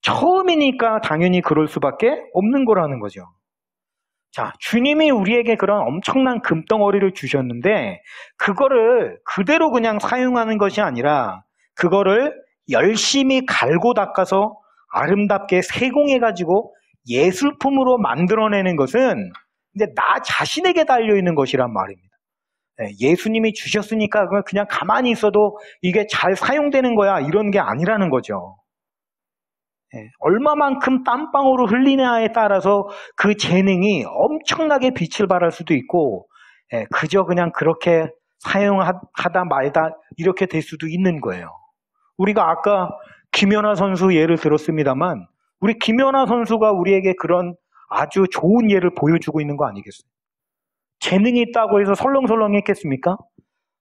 Speaker 2: 처음이니까 당연히 그럴 수밖에 없는 거라는 거죠. 자, 주님이 우리에게 그런 엄청난 금덩어리를 주셨는데 그거를 그대로 그냥 사용하는 것이 아니라 그거를 열심히 갈고 닦아서 아름답게 세공해가지고 예술품으로 만들어내는 것은 이제 나 자신에게 달려있는 것이란 말입니다. 예수님이 주셨으니까 그냥 가만히 있어도 이게 잘 사용되는 거야 이런 게 아니라는 거죠. 얼마만큼 땀방울을 흘리냐에 따라서 그 재능이 엄청나게 빛을 발할 수도 있고, 그저 그냥 그렇게 사용하다 말다 이렇게 될 수도 있는 거예요. 우리가 아까 김연아 선수 예를 들었습니다만, 우리 김연아 선수가 우리에게 그런 아주 좋은 예를 보여주고 있는 거 아니겠어요? 재능이 있다고 해서 설렁설렁 했겠습니까?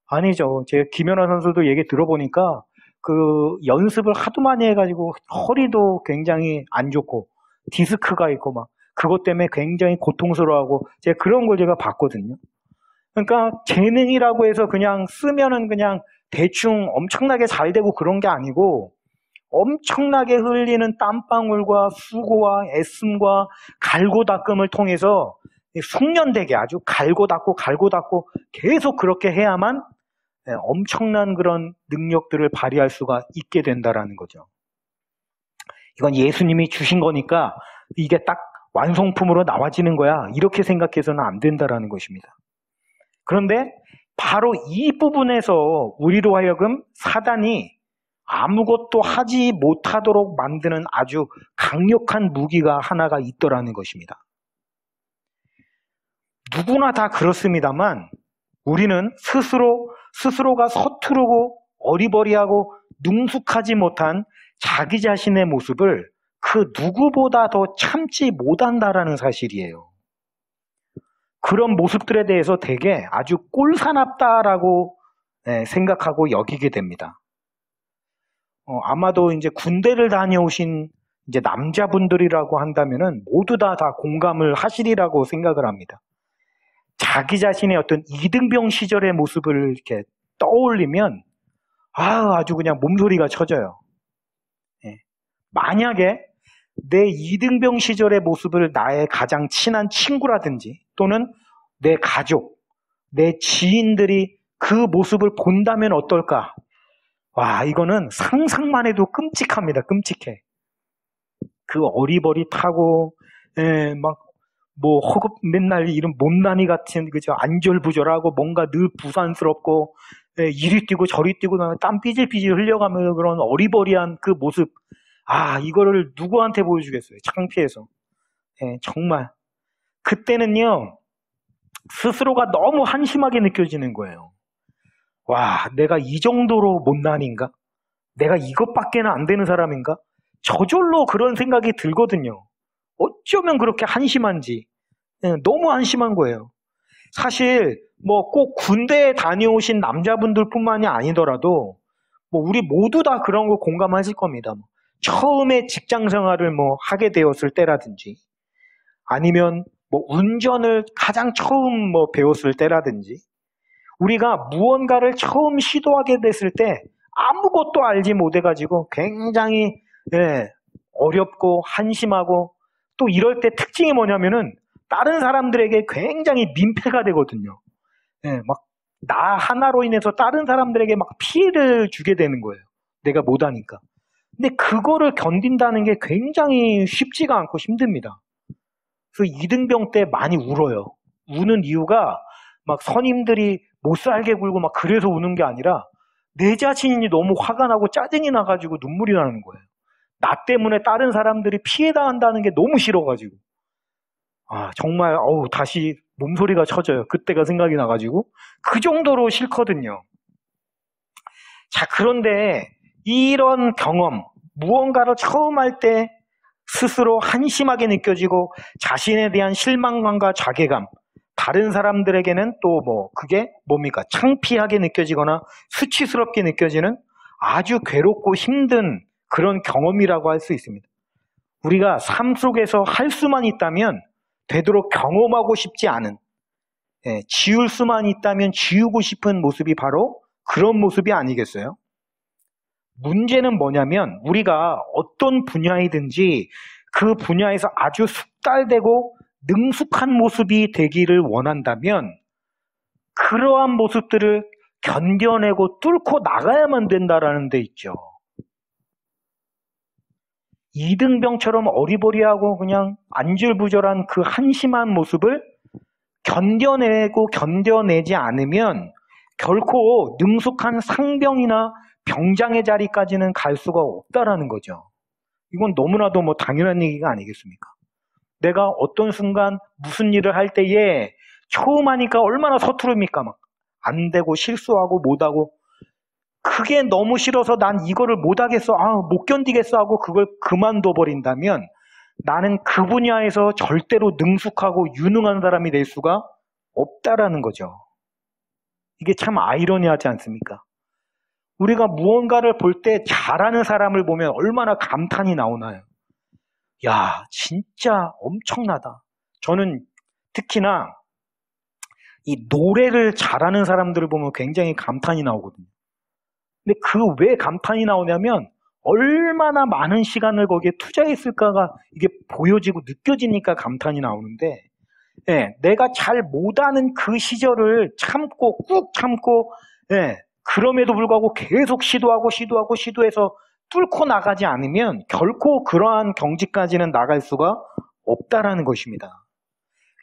Speaker 2: 아니죠. 제가 김연아 선수도 얘기 들어보니까 그 연습을 하도 많이 해가지고 허리도 굉장히 안 좋고 디스크가 있고 막 그것 때문에 굉장히 고통스러워하고 제가 그런 걸 제가 봤거든요. 그러니까 재능이라고 해서 그냥 쓰면은 그냥 대충 엄청나게 잘 되고 그런 게 아니고 엄청나게 흘리는 땀방울과 수고와 애씀과 갈고 닦음을 통해서 숙련되게 아주 갈고 닦고 계속 그렇게 해야만 엄청난 그런 능력들을 발휘할 수가 있게 된다라는 거죠. 이건 예수님이 주신 거니까 이게 딱 완성품으로 나와지는 거야. 이렇게 생각해서는 안 된다라는 것입니다. 그런데 바로 이 부분에서 우리로 하여금 사단이 아무것도 하지 못하도록 만드는 아주 강력한 무기가 하나가 있더라는 것입니다. 누구나 다 그렇습니다만 우리는 스스로가 서투르고 어리버리하고 능숙하지 못한 자기 자신의 모습을 그 누구보다 더 참지 못한다라는 사실이에요. 그런 모습들에 대해서 되게 아주 꼴사납다라고 생각하고 여기게 됩니다. 아마도 이제 군대를 다녀오신 이제 남자분들이라고 한다면은 모두 다 공감을 하시리라고 생각을 합니다. 자기 자신의 어떤 이등병 시절의 모습을 이렇게 떠올리면 아주 그냥 몸소리가 쳐져요. 만약에 내 이등병 시절의 모습을 나의 가장 친한 친구라든지 또는 내 가족, 내 지인들이 그 모습을 본다면 어떨까? 와, 이거는 상상만 해도 끔찍합니다. 끔찍해. 그 어리버리타고 허겁 맨날 이런 못난이 같은 그저 안절부절하고 뭔가 늘 부산스럽고 이리 뛰고 저리 뛰고 땀 삐질삐질 흘려가면서 그런 어리버리한 그 모습, 이거를 누구한테 보여주겠어요? 창피해서. 정말 그때는요 스스로가 너무 한심하게 느껴지는 거예요. 와, 내가 이 정도로 못난인가? 내가 이것밖에는 안 되는 사람인가? 저절로 그런 생각이 들거든요. 어쩌면 그렇게 한심한지. 너무 한심한 거예요. 사실 꼭 군대에 다녀오신 남자분들뿐만이 아니더라도 우리 모두 다 그런 거 공감하실 겁니다. 처음에 직장 생활을 하게 되었을 때라든지 아니면 운전을 가장 처음 배웠을 때라든지 우리가 무언가를 처음 시도하게 됐을 때 아무것도 알지 못해가지고 굉장히 어렵고 한심하고 또 이럴 때 특징이 뭐냐면은 다른 사람들에게 굉장히 민폐가 되거든요. 나 하나로 인해서 다른 사람들에게 피해를 주게 되는 거예요. 내가 못하니까. 근데 그거를 견딘다는 게 굉장히 쉽지가 않고 힘듭니다. 그래서 이등병 때 많이 울어요. 우는 이유가 선임들이 못 살게 굴고 그래서 우는 게 아니라 내 자신이 너무 화가 나고 짜증이 나가지고 눈물이 나는 거예요. 나 때문에 다른 사람들이 피해당한다는 게 너무 싫어가지고. 정말 다시 몸소리가 쳐져요. 그때가 생각이 나가지고. 그 정도로 싫거든요. 자, 그런데 이런 경험, 무언가를 처음 할 때 스스로 한심하게 느껴지고 자신에 대한 실망감과 자괴감, 다른 사람들에게는 또 그게 뭡니까? 창피하게 느껴지거나 수치스럽게 느껴지는 아주 괴롭고 힘든 그런 경험이라고 할 수 있습니다. 우리가 삶 속에서 할 수만 있다면 되도록 경험하고 싶지 않은, 지울 수만 있다면 지우고 싶은 모습이 바로 그런 모습이 아니겠어요? 문제는 뭐냐면 우리가 어떤 분야이든지 그 분야에서 아주 숙달되고 능숙한 모습이 되기를 원한다면 그러한 모습들을 견뎌내고 뚫고 나가야만 된다라는 데 있죠. 이등병처럼 어리버리하고 그냥 안절부절한 그 한심한 모습을 견뎌내고 견뎌내지 않으면 결코 능숙한 상병이나 병장의 자리까지는 갈 수가 없다라는 거죠. 이건 너무나도 뭐 당연한 얘기가 아니겠습니까? 내가 어떤 순간 무슨 일을 할 때에 처음 하니까 얼마나 서투릅니까? 막 안 되고 실수하고 못하고 그게 너무 싫어서 난 이거를 못하겠어, 못 견디겠어 하고 그걸 그만둬 버린다면 나는 그 분야에서 절대로 능숙하고 유능한 사람이 될 수가 없다라는 거죠. 이게 참 아이러니하지 않습니까? 우리가 무언가를 볼 때 잘하는 사람을 보면 얼마나 감탄이 나오나요? 야, 진짜 엄청나다. 저는 특히나 이 노래를 잘하는 사람들을 보면 굉장히 감탄이 나오거든요. 근데 그 왜 감탄이 나오냐면 얼마나 많은 시간을 거기에 투자했을까가 이게 보여지고 느껴지니까 감탄이 나오는데, 예, 내가 잘 못하는 그 시절을 참고 꾹 참고, 예, 그럼에도 불구하고 계속 시도해서 뚫고 나가지 않으면 결코 그러한 경지까지는 나갈 수가 없다라는 것입니다.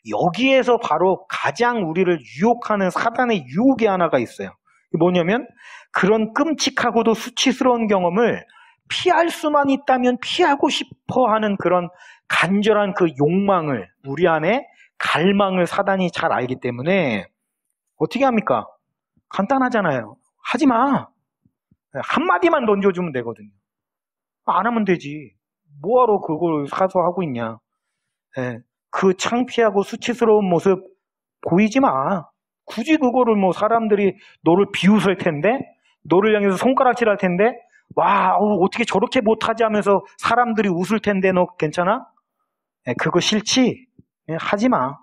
Speaker 2: 여기에서 바로 가장 우리를 유혹하는 사단의 유혹이 하나가 있어요. 뭐냐면 그런 끔찍하고도 수치스러운 경험을 피할 수만 있다면 피하고 싶어 하는 그런 간절한 그 욕망을, 우리 안에 갈망을 사단이 잘 알기 때문에 어떻게 합니까? 간단하잖아요. 하지 마. 한마디만 던져주면 되거든요. 안 하면 되지. 뭐하러 그걸 사서 하고 있냐. 예, 그 창피하고 수치스러운 모습 보이지 마. 굳이 그거를 뭐 사람들이 너를 비웃을 텐데, 너를 향해서 손가락질 할 텐데, 와, 어떻게 저렇게 못하지 하면서 사람들이 웃을 텐데 너 괜찮아? 예, 그거 싫지? 예, 하지 마.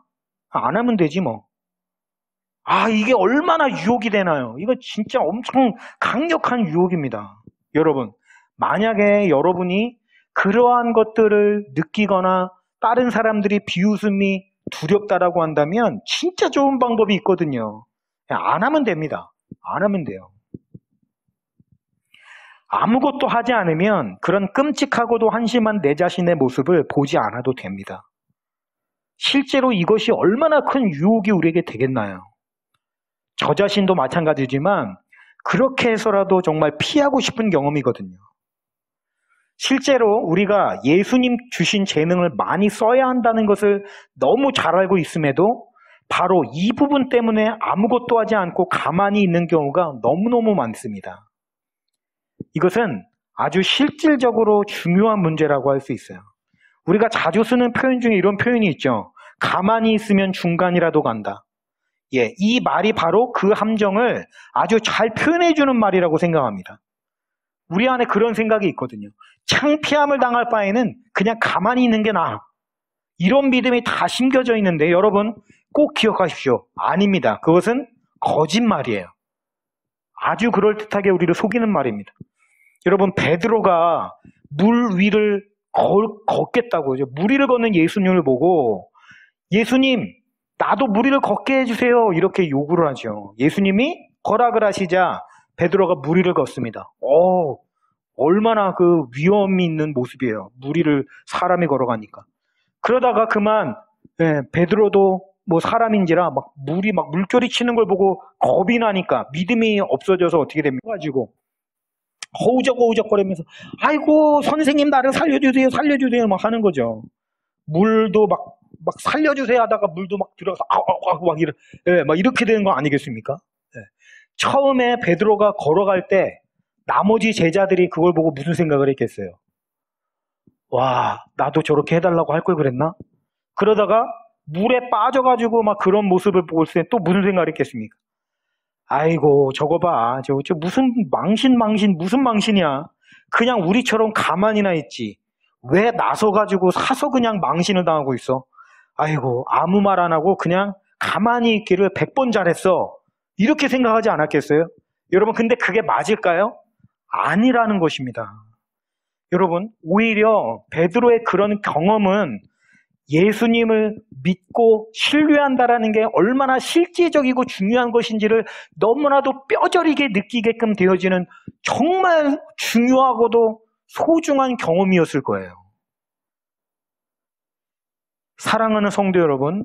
Speaker 2: 안 하면 되지 뭐. 이게 얼마나 유혹이 되나요? 이거 진짜 엄청 강력한 유혹입니다. 여러분, 만약에 여러분이 그러한 것들을 느끼거나 다른 사람들이 비웃음이 두렵다라고 한다면 진짜 좋은 방법이 있거든요. 안 하면 됩니다. 안 하면 돼요. 아무것도 하지 않으면 그런 끔찍하고도 한심한 내 자신의 모습을 보지 않아도 됩니다. 실제로 이것이 얼마나 큰 유혹이 우리에게 되겠나요? 저 자신도 마찬가지지만 그렇게 해서라도 정말 피하고 싶은 경험이거든요. 실제로 우리가 예수님 주신 재능을 많이 써야 한다는 것을 너무 잘 알고 있음에도 바로 이 부분 때문에 아무것도 하지 않고 가만히 있는 경우가 너무너무 많습니다. 이것은 아주 실질적으로 중요한 문제라고 할 수 있어요. 우리가 자주 쓰는 표현 중에 이런 표현이 있죠. 가만히 있으면 중간이라도 간다. 예, 이 말이 바로 그 함정을 아주 잘 표현해주는 말이라고 생각합니다. 우리 안에 그런 생각이 있거든요. 창피함을 당할 바에는 그냥 가만히 있는 게 나아. 이런 믿음이 다 심겨져 있는데 여러분 꼭 기억하십시오. 아닙니다. 그것은 거짓말이에요. 아주 그럴듯하게 우리를 속이는 말입니다. 여러분, 베드로가 물 위를 걷겠다고 하죠. 물 위를 걷는 예수님을 보고 예수님, 나도 물 위를 걷게 해주세요. 이렇게 요구를 하죠. 예수님이 허락을 하시자 베드로가 물 위를 걷습니다. 얼마나 그 위험이 있는 모습이에요. 물 위를 사람이 걸어가니까. 그러다가 그만 베드로도 뭐 사람인지라 막 물이 막 물결이 치는 걸 보고 겁이 나니까 믿음이 없어져서 어떻게 됩니까? 가지고 허우적허우적거리면서 아이고 선생님 나를 살려주세요 살려주세요 막 하는 거죠. 물도 막 살려주세요 하다가 물도 막 들어가서 막 이렇게 되는 거 아니겠습니까? 처음에 베드로가 걸어갈 때 나머지 제자들이 그걸 보고 무슨 생각을 했겠어요? 와, 나도 저렇게 해달라고 할 걸 그랬나? 그러다가 물에 빠져가지고 막 그런 모습을 보고 있을 때 또 무슨 생각을 했겠습니까? 아이고 저거 봐, 저 무슨 망신 무슨 망신이야? 그냥 우리처럼 가만히나 있지 왜 나서가지고 사서 그냥 망신을 당하고 있어? 아이고 아무 말 안 하고 그냥 가만히 있기를 100번 잘했어. 이렇게 생각하지 않았겠어요? 여러분, 근데 그게 맞을까요? 아니라는 것입니다. 여러분, 오히려 베드로의 그런 경험은 예수님을 믿고 신뢰한다라는 게 얼마나 실제적이고 중요한 것인지를 너무나도 뼈저리게 느끼게끔 되어지는 정말 중요하고도 소중한 경험이었을 거예요. 사랑하는 성도 여러분,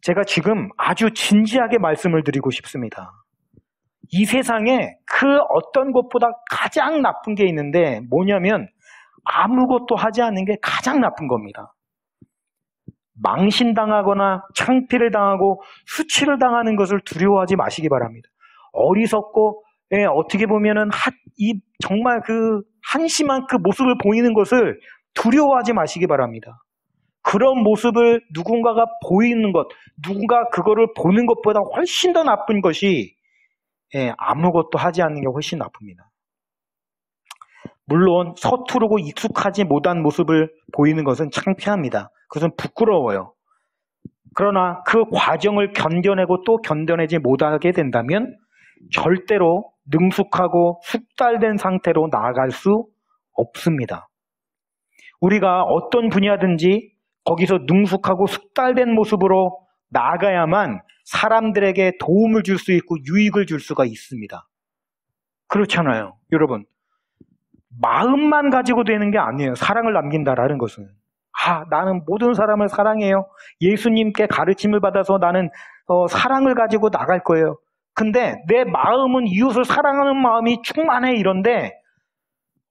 Speaker 2: 제가 지금 아주 진지하게 말씀을 드리고 싶습니다. 이 세상에 그 어떤 것보다 가장 나쁜 게 있는데 뭐냐면 아무것도 하지 않는 게 가장 나쁜 겁니다. 망신당하거나 창피를 당하고 수치를 당하는 것을 두려워하지 마시기 바랍니다. 어리석고 어떻게 보면은 정말 그 한심한 그 모습을 보이는 것을 두려워하지 마시기 바랍니다. 그런 모습을 누군가가 보이는 것, 누군가 그거를 보는 것보다 훨씬 더 나쁜 것이 아무것도 하지 않는 게 훨씬 나쁩니다. 물론 서투르고 익숙하지 못한 모습을 보이는 것은 창피합니다. 그것은 부끄러워요. 그러나 그 과정을 견뎌내고 또 견뎌내지 못하게 된다면 절대로 능숙하고 숙달된 상태로 나아갈 수 없습니다. 우리가 어떤 분야든지 거기서 능숙하고 숙달된 모습으로 나아가야만 사람들에게 도움을 줄 수 있고 유익을 줄 수가 있습니다. 그렇잖아요. 여러분, 마음만 가지고 되는 게 아니에요. 사랑을 남긴다라는 것은. 나는 모든 사람을 사랑해요. 예수님께 가르침을 받아서 나는 사랑을 가지고 나갈 거예요. 근데 내 마음은 이웃을 사랑하는 마음이 충만해 이런데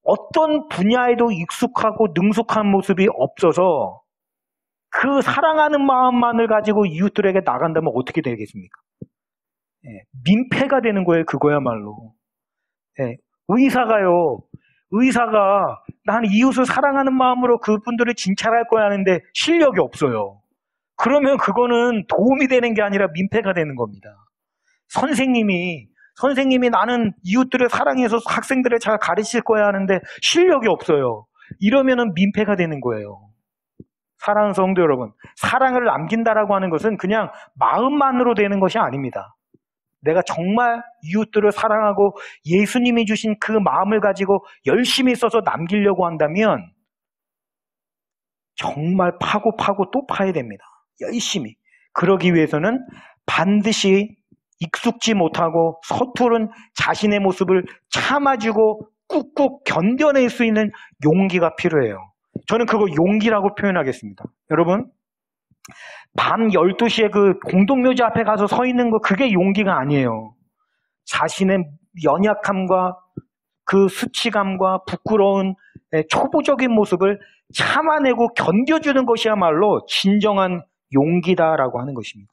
Speaker 2: 어떤 분야에도 익숙하고 능숙한 모습이 없어서 그 사랑하는 마음만을 가지고 이웃들에게 나간다면 어떻게 되겠습니까? 민폐가 되는 거예요. 그거야말로. 의사가 나는 이웃을 사랑하는 마음으로 그분들을 진찰할 거야 하는데 실력이 없어요. 그러면 그거는 도움이 되는 게 아니라 민폐가 되는 겁니다. 선생님이 나는 이웃들을 사랑해서 학생들을 잘 가르칠 거야 하는데 실력이 없어요. 이러면은 민폐가 되는 거예요. 사랑하는 성도 여러분, 사랑을 남긴다라고 하는 것은 그냥 마음만으로 되는 것이 아닙니다. 내가 정말 이웃들을 사랑하고 예수님이 주신 그 마음을 가지고 열심히 써서 남기려고 한다면 정말 파고 또 파야 됩니다. 열심히. 그러기 위해서는 반드시 익숙지 못하고 서투른 자신의 모습을 참아주고 꾹꾹 견뎌낼 수 있는 용기가 필요해요. 저는 그거 용기라고 표현하겠습니다. 여러분, 밤 12시에 그 공동묘지 앞에 가서 서 있는 거 그게 용기가 아니에요. 자신의 연약함과 그 수치감과 부끄러운 초보적인 모습을 참아내고 견뎌주는 것이야말로 진정한 용기다라고 하는 것입니다.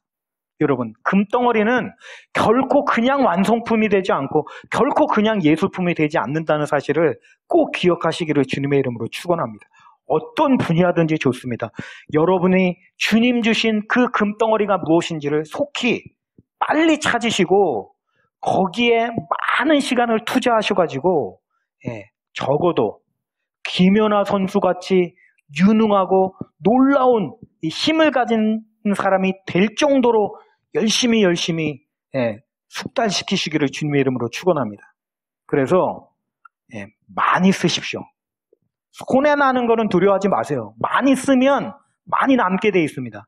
Speaker 2: 여러분, 금덩어리는 결코 그냥 완성품이 되지 않고 결코 그냥 예술품이 되지 않는다는 사실을 꼭 기억하시기를 주님의 이름으로 축원합니다. 어떤 분야든지 좋습니다. 여러분이 주님 주신 그 금덩어리가 무엇인지를 속히 빨리 찾으시고 거기에 많은 시간을 투자하셔가지고 적어도 김연아 선수같이 유능하고 놀라운 힘을 가진 사람이 될 정도로 열심히 숙달시키시기를 주님의 이름으로 축원합니다. 그래서 많이 쓰십시오. 손해나는 거는 두려워하지 마세요. 많이 쓰면 많이 남게 돼 있습니다.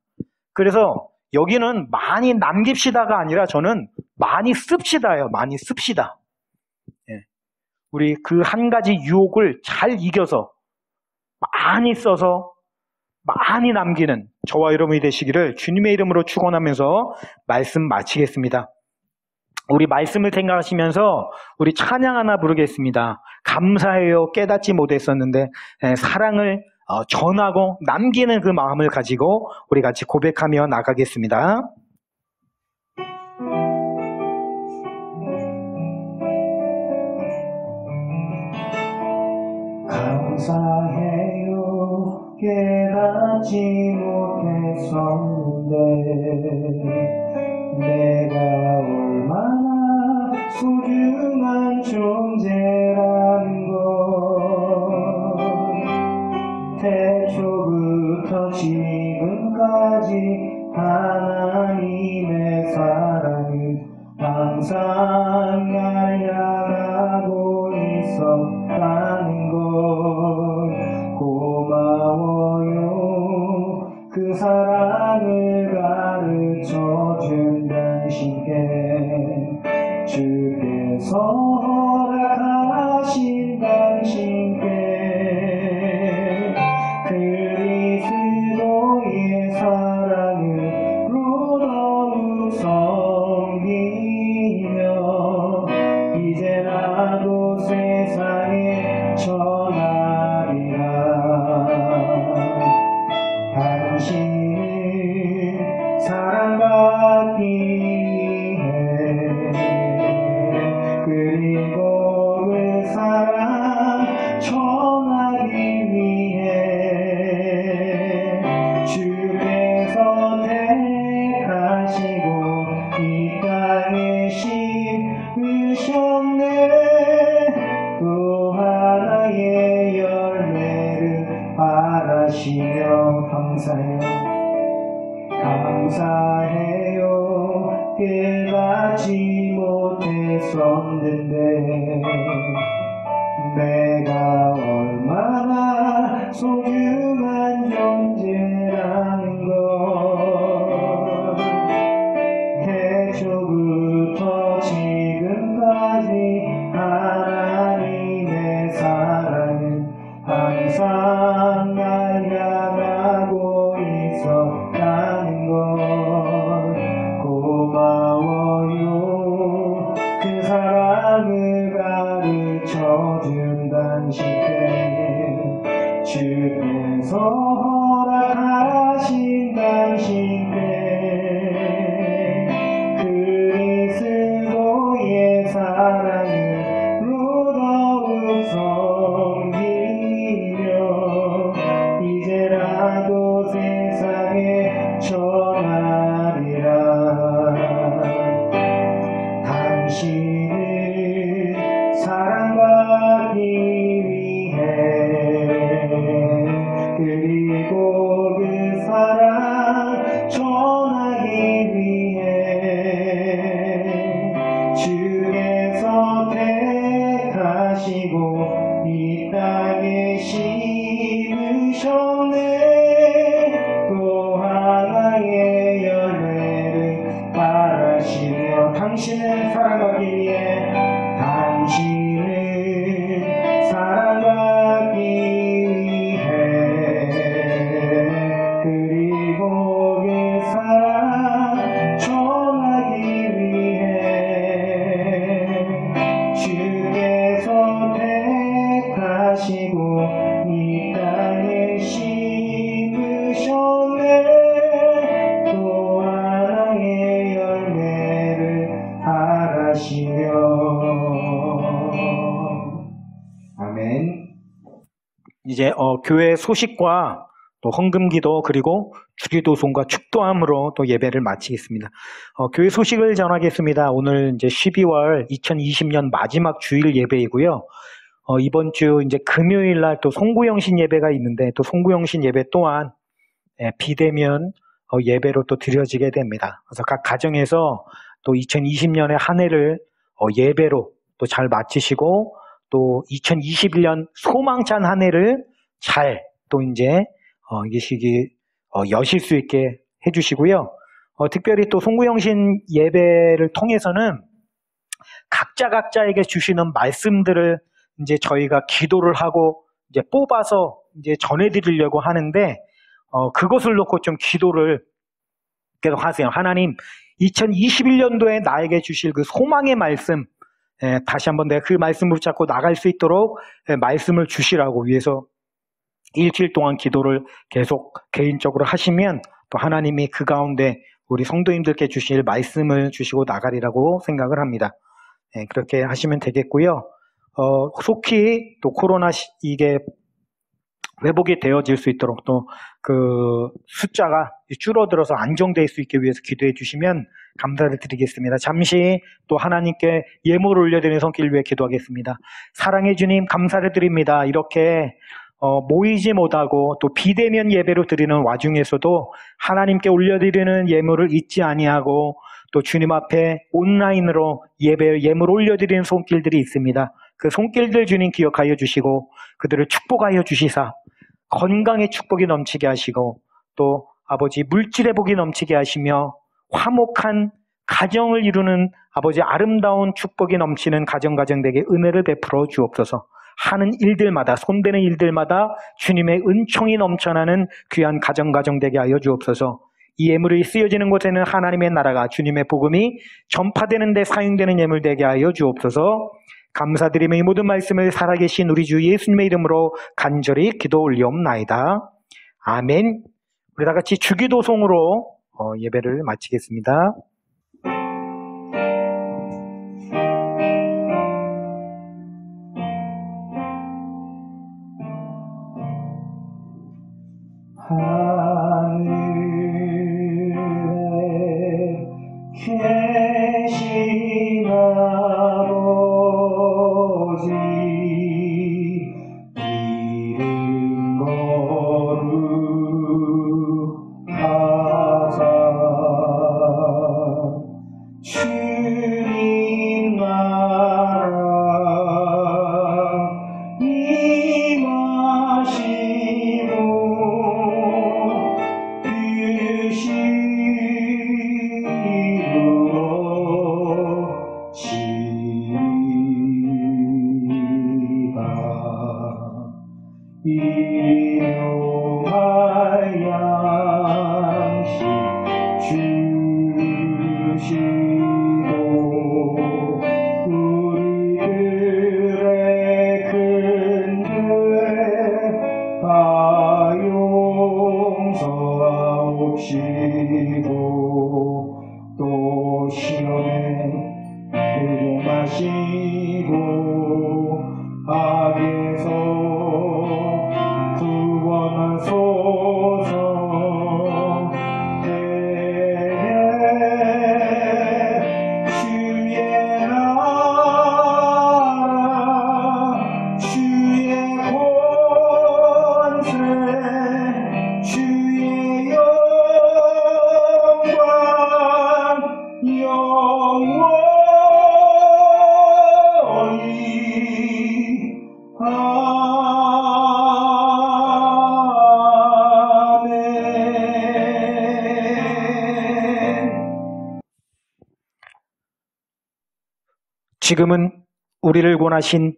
Speaker 2: 그래서 여기는 많이 남깁시다가 아니라 저는 많이 씁시다예요. 많이 씁시다. 우리 그 한 가지 유혹을 잘 이겨서 많이 써서 많이 남기는 저와 여러분이 되시기를 주님의 이름으로 축원하면서 말씀 마치겠습니다. 우리 말씀을 생각하시면서 우리 찬양 하나 부르겠습니다. 감사해요. 깨닫지 못했었는데 사랑을 전하고 남기는 그 마음을 가지고 우리 같이 고백하며 나가겠습니다.
Speaker 1: 감사해요. 깨닫지 못했었는데 내가 얼마나 소중한 존재라는 걸 태초부터 지금까지 하나님의 사랑이 항상 날 향하고 있었다는 걸 고마워요. 그 사랑을 가르쳐준 당신께 주께서 허락하신 당신께 그리스도의 사랑을 너무 섬기며 이제 나도 세상에 전하리라. 그리고 그 사랑 전하기 위해 주께서 택하시고 이 땅에 심으셨네. 또 하나의 열매를 바라시며 감사해요. 감사해요. 깨닫지 못했었는데 내가 얼마나 소중한 존재라는 걸 태초부터 지금까지 하나님의 사랑은 항상 날 향하고 있었다는 걸 고마워요. 그 사랑을 가르쳐준 당신께 주께서 허락하신 당신께 그리스도의 사랑으로 더욱 섬기며 이제라도 세상에 전하리라. 당신을 사랑받기 위해 그리고 그 사랑 전하기 위해 주께서 택하시고 이 땅에 심으셨네. 또 하나의 열매를 바라시며 당신을 사랑하기 위해 당신을 사랑하기 위해 그리고 그 사랑 전하기 위해 주께서 택하시고 이 땅에 심으셨네. 또 하나의 열매를 바라시며 아멘.
Speaker 2: 이제 교회 소식과 또 헌금기도 그리고 주기도송과 축도함으로 또 예배를 마치겠습니다. 교회 소식을 전하겠습니다. 오늘 이제 12월 2020년 마지막 주일 예배이고요. 이번 주 이제 금요일 날 또 송구영신 예배가 있는데 또 송구영신 예배 또한 비대면 예배로 또 드려지게 됩니다. 그래서 각 가정에서 또 2020년의 한 해를 예배로 또 잘 마치시고 또 2021년 소망찬 한 해를 잘 또 이제 여실 수 있게 해주시고요. 특별히 또 송구영신 예배를 통해서는 각자에게 주시는 말씀들을 이제 저희가 기도를 하고 이제 뽑아서 이제 전해드리려고 하는데 그것을 놓고 좀 기도를 계속 하세요. 하나님, 2021년도에 나에게 주실 그 소망의 말씀, 다시 한번 내가 그 말씀을 붙잡고 나갈 수 있도록 말씀을 주시라고 위해서 일주일 동안 기도를 계속 개인적으로 하시면 또 하나님이 그 가운데 우리 성도님들께 주실 말씀을 주시고 나가리라고 생각을 합니다. 그렇게 하시면 되겠고요. 속히 또 코로나 이게 회복이 되어질 수 있도록 또 그 숫자가 줄어들어서 안정될 수 있게 위해서 기도해 주시면 감사를 드리겠습니다. 잠시 또 하나님께 예물을 올려드리는 손길 위해 기도하겠습니다. 사랑해 주님 감사를 드립니다. 이렇게 모이지 못하고 또 비대면 예배로 드리는 와중에서도 하나님께 올려드리는 예물을 잊지 아니하고 또 주님 앞에 온라인으로 예물 올려드리는 손길들이 있습니다. 그 손길들 주님 기억하여 주시고 그들을 축복하여 주시사 건강의 축복이 넘치게 하시고 또 아버지 물질의 복이 넘치게 하시며 화목한 가정을 이루는 아버지 아름다운 축복이 넘치는 가정되게 은혜를 베풀어 주옵소서. 하는 일들마다 손대는 일들마다 주님의 은총이 넘쳐나는 귀한 가정 되게 하여 주옵소서. 이 예물이 쓰여지는 곳에는 하나님의 나라가 주님의 복음이 전파되는 데 사용되는 예물 되게 하여 주옵소서. 감사드리며 이 모든 말씀을 살아계신 우리 주 예수님의 이름으로 간절히 기도 올리옵나이다. 아멘. 우리 다 같이 주기도송으로 예배를 마치겠습니다.
Speaker 1: 일용할 양식 주시고 우리들의 큰 죄 다 용서하옵시고 또 시험에 들게 마시고 악에서 구원하소서. 주의 나라 주의 권세 주의 영광 영원히 아멘.
Speaker 2: 지금은 우리를 구원하신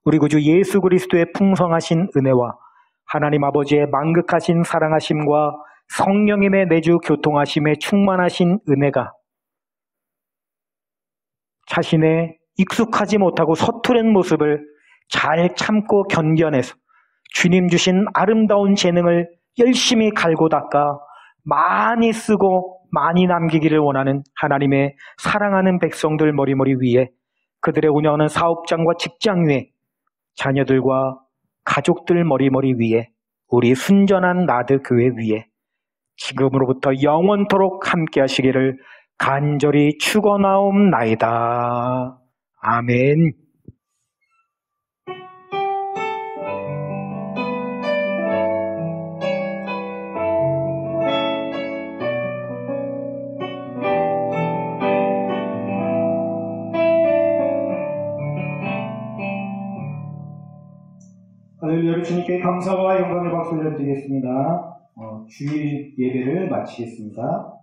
Speaker 2: 우리 구주 예수 그리스도의 풍성하신 은혜와 하나님 아버지의 만극하신 사랑하심과 성령님의 내주 교통하심에 충만하신 은혜가 자신의 익숙하지 못하고 서투른 모습을 잘 참고 견뎌내서 주님 주신 아름다운 재능을 열심히 갈고 닦아 많이 쓰고 많이 남기기를 원하는 하나님의 사랑하는 백성들 머리머리 위에, 그들의 운영하는 사업장과 직장 위에, 자녀들과 가족들 머리머리 위에, 우리 순전한 나드 교회 위에 지금으로부터 영원토록 함께 하시기를 간절히 축원하옵나이다. 아멘.
Speaker 1: 할렐루야. 주님께 감사와 영광의 박수를 드리겠습니다. 주일 예배를 마치겠습니다.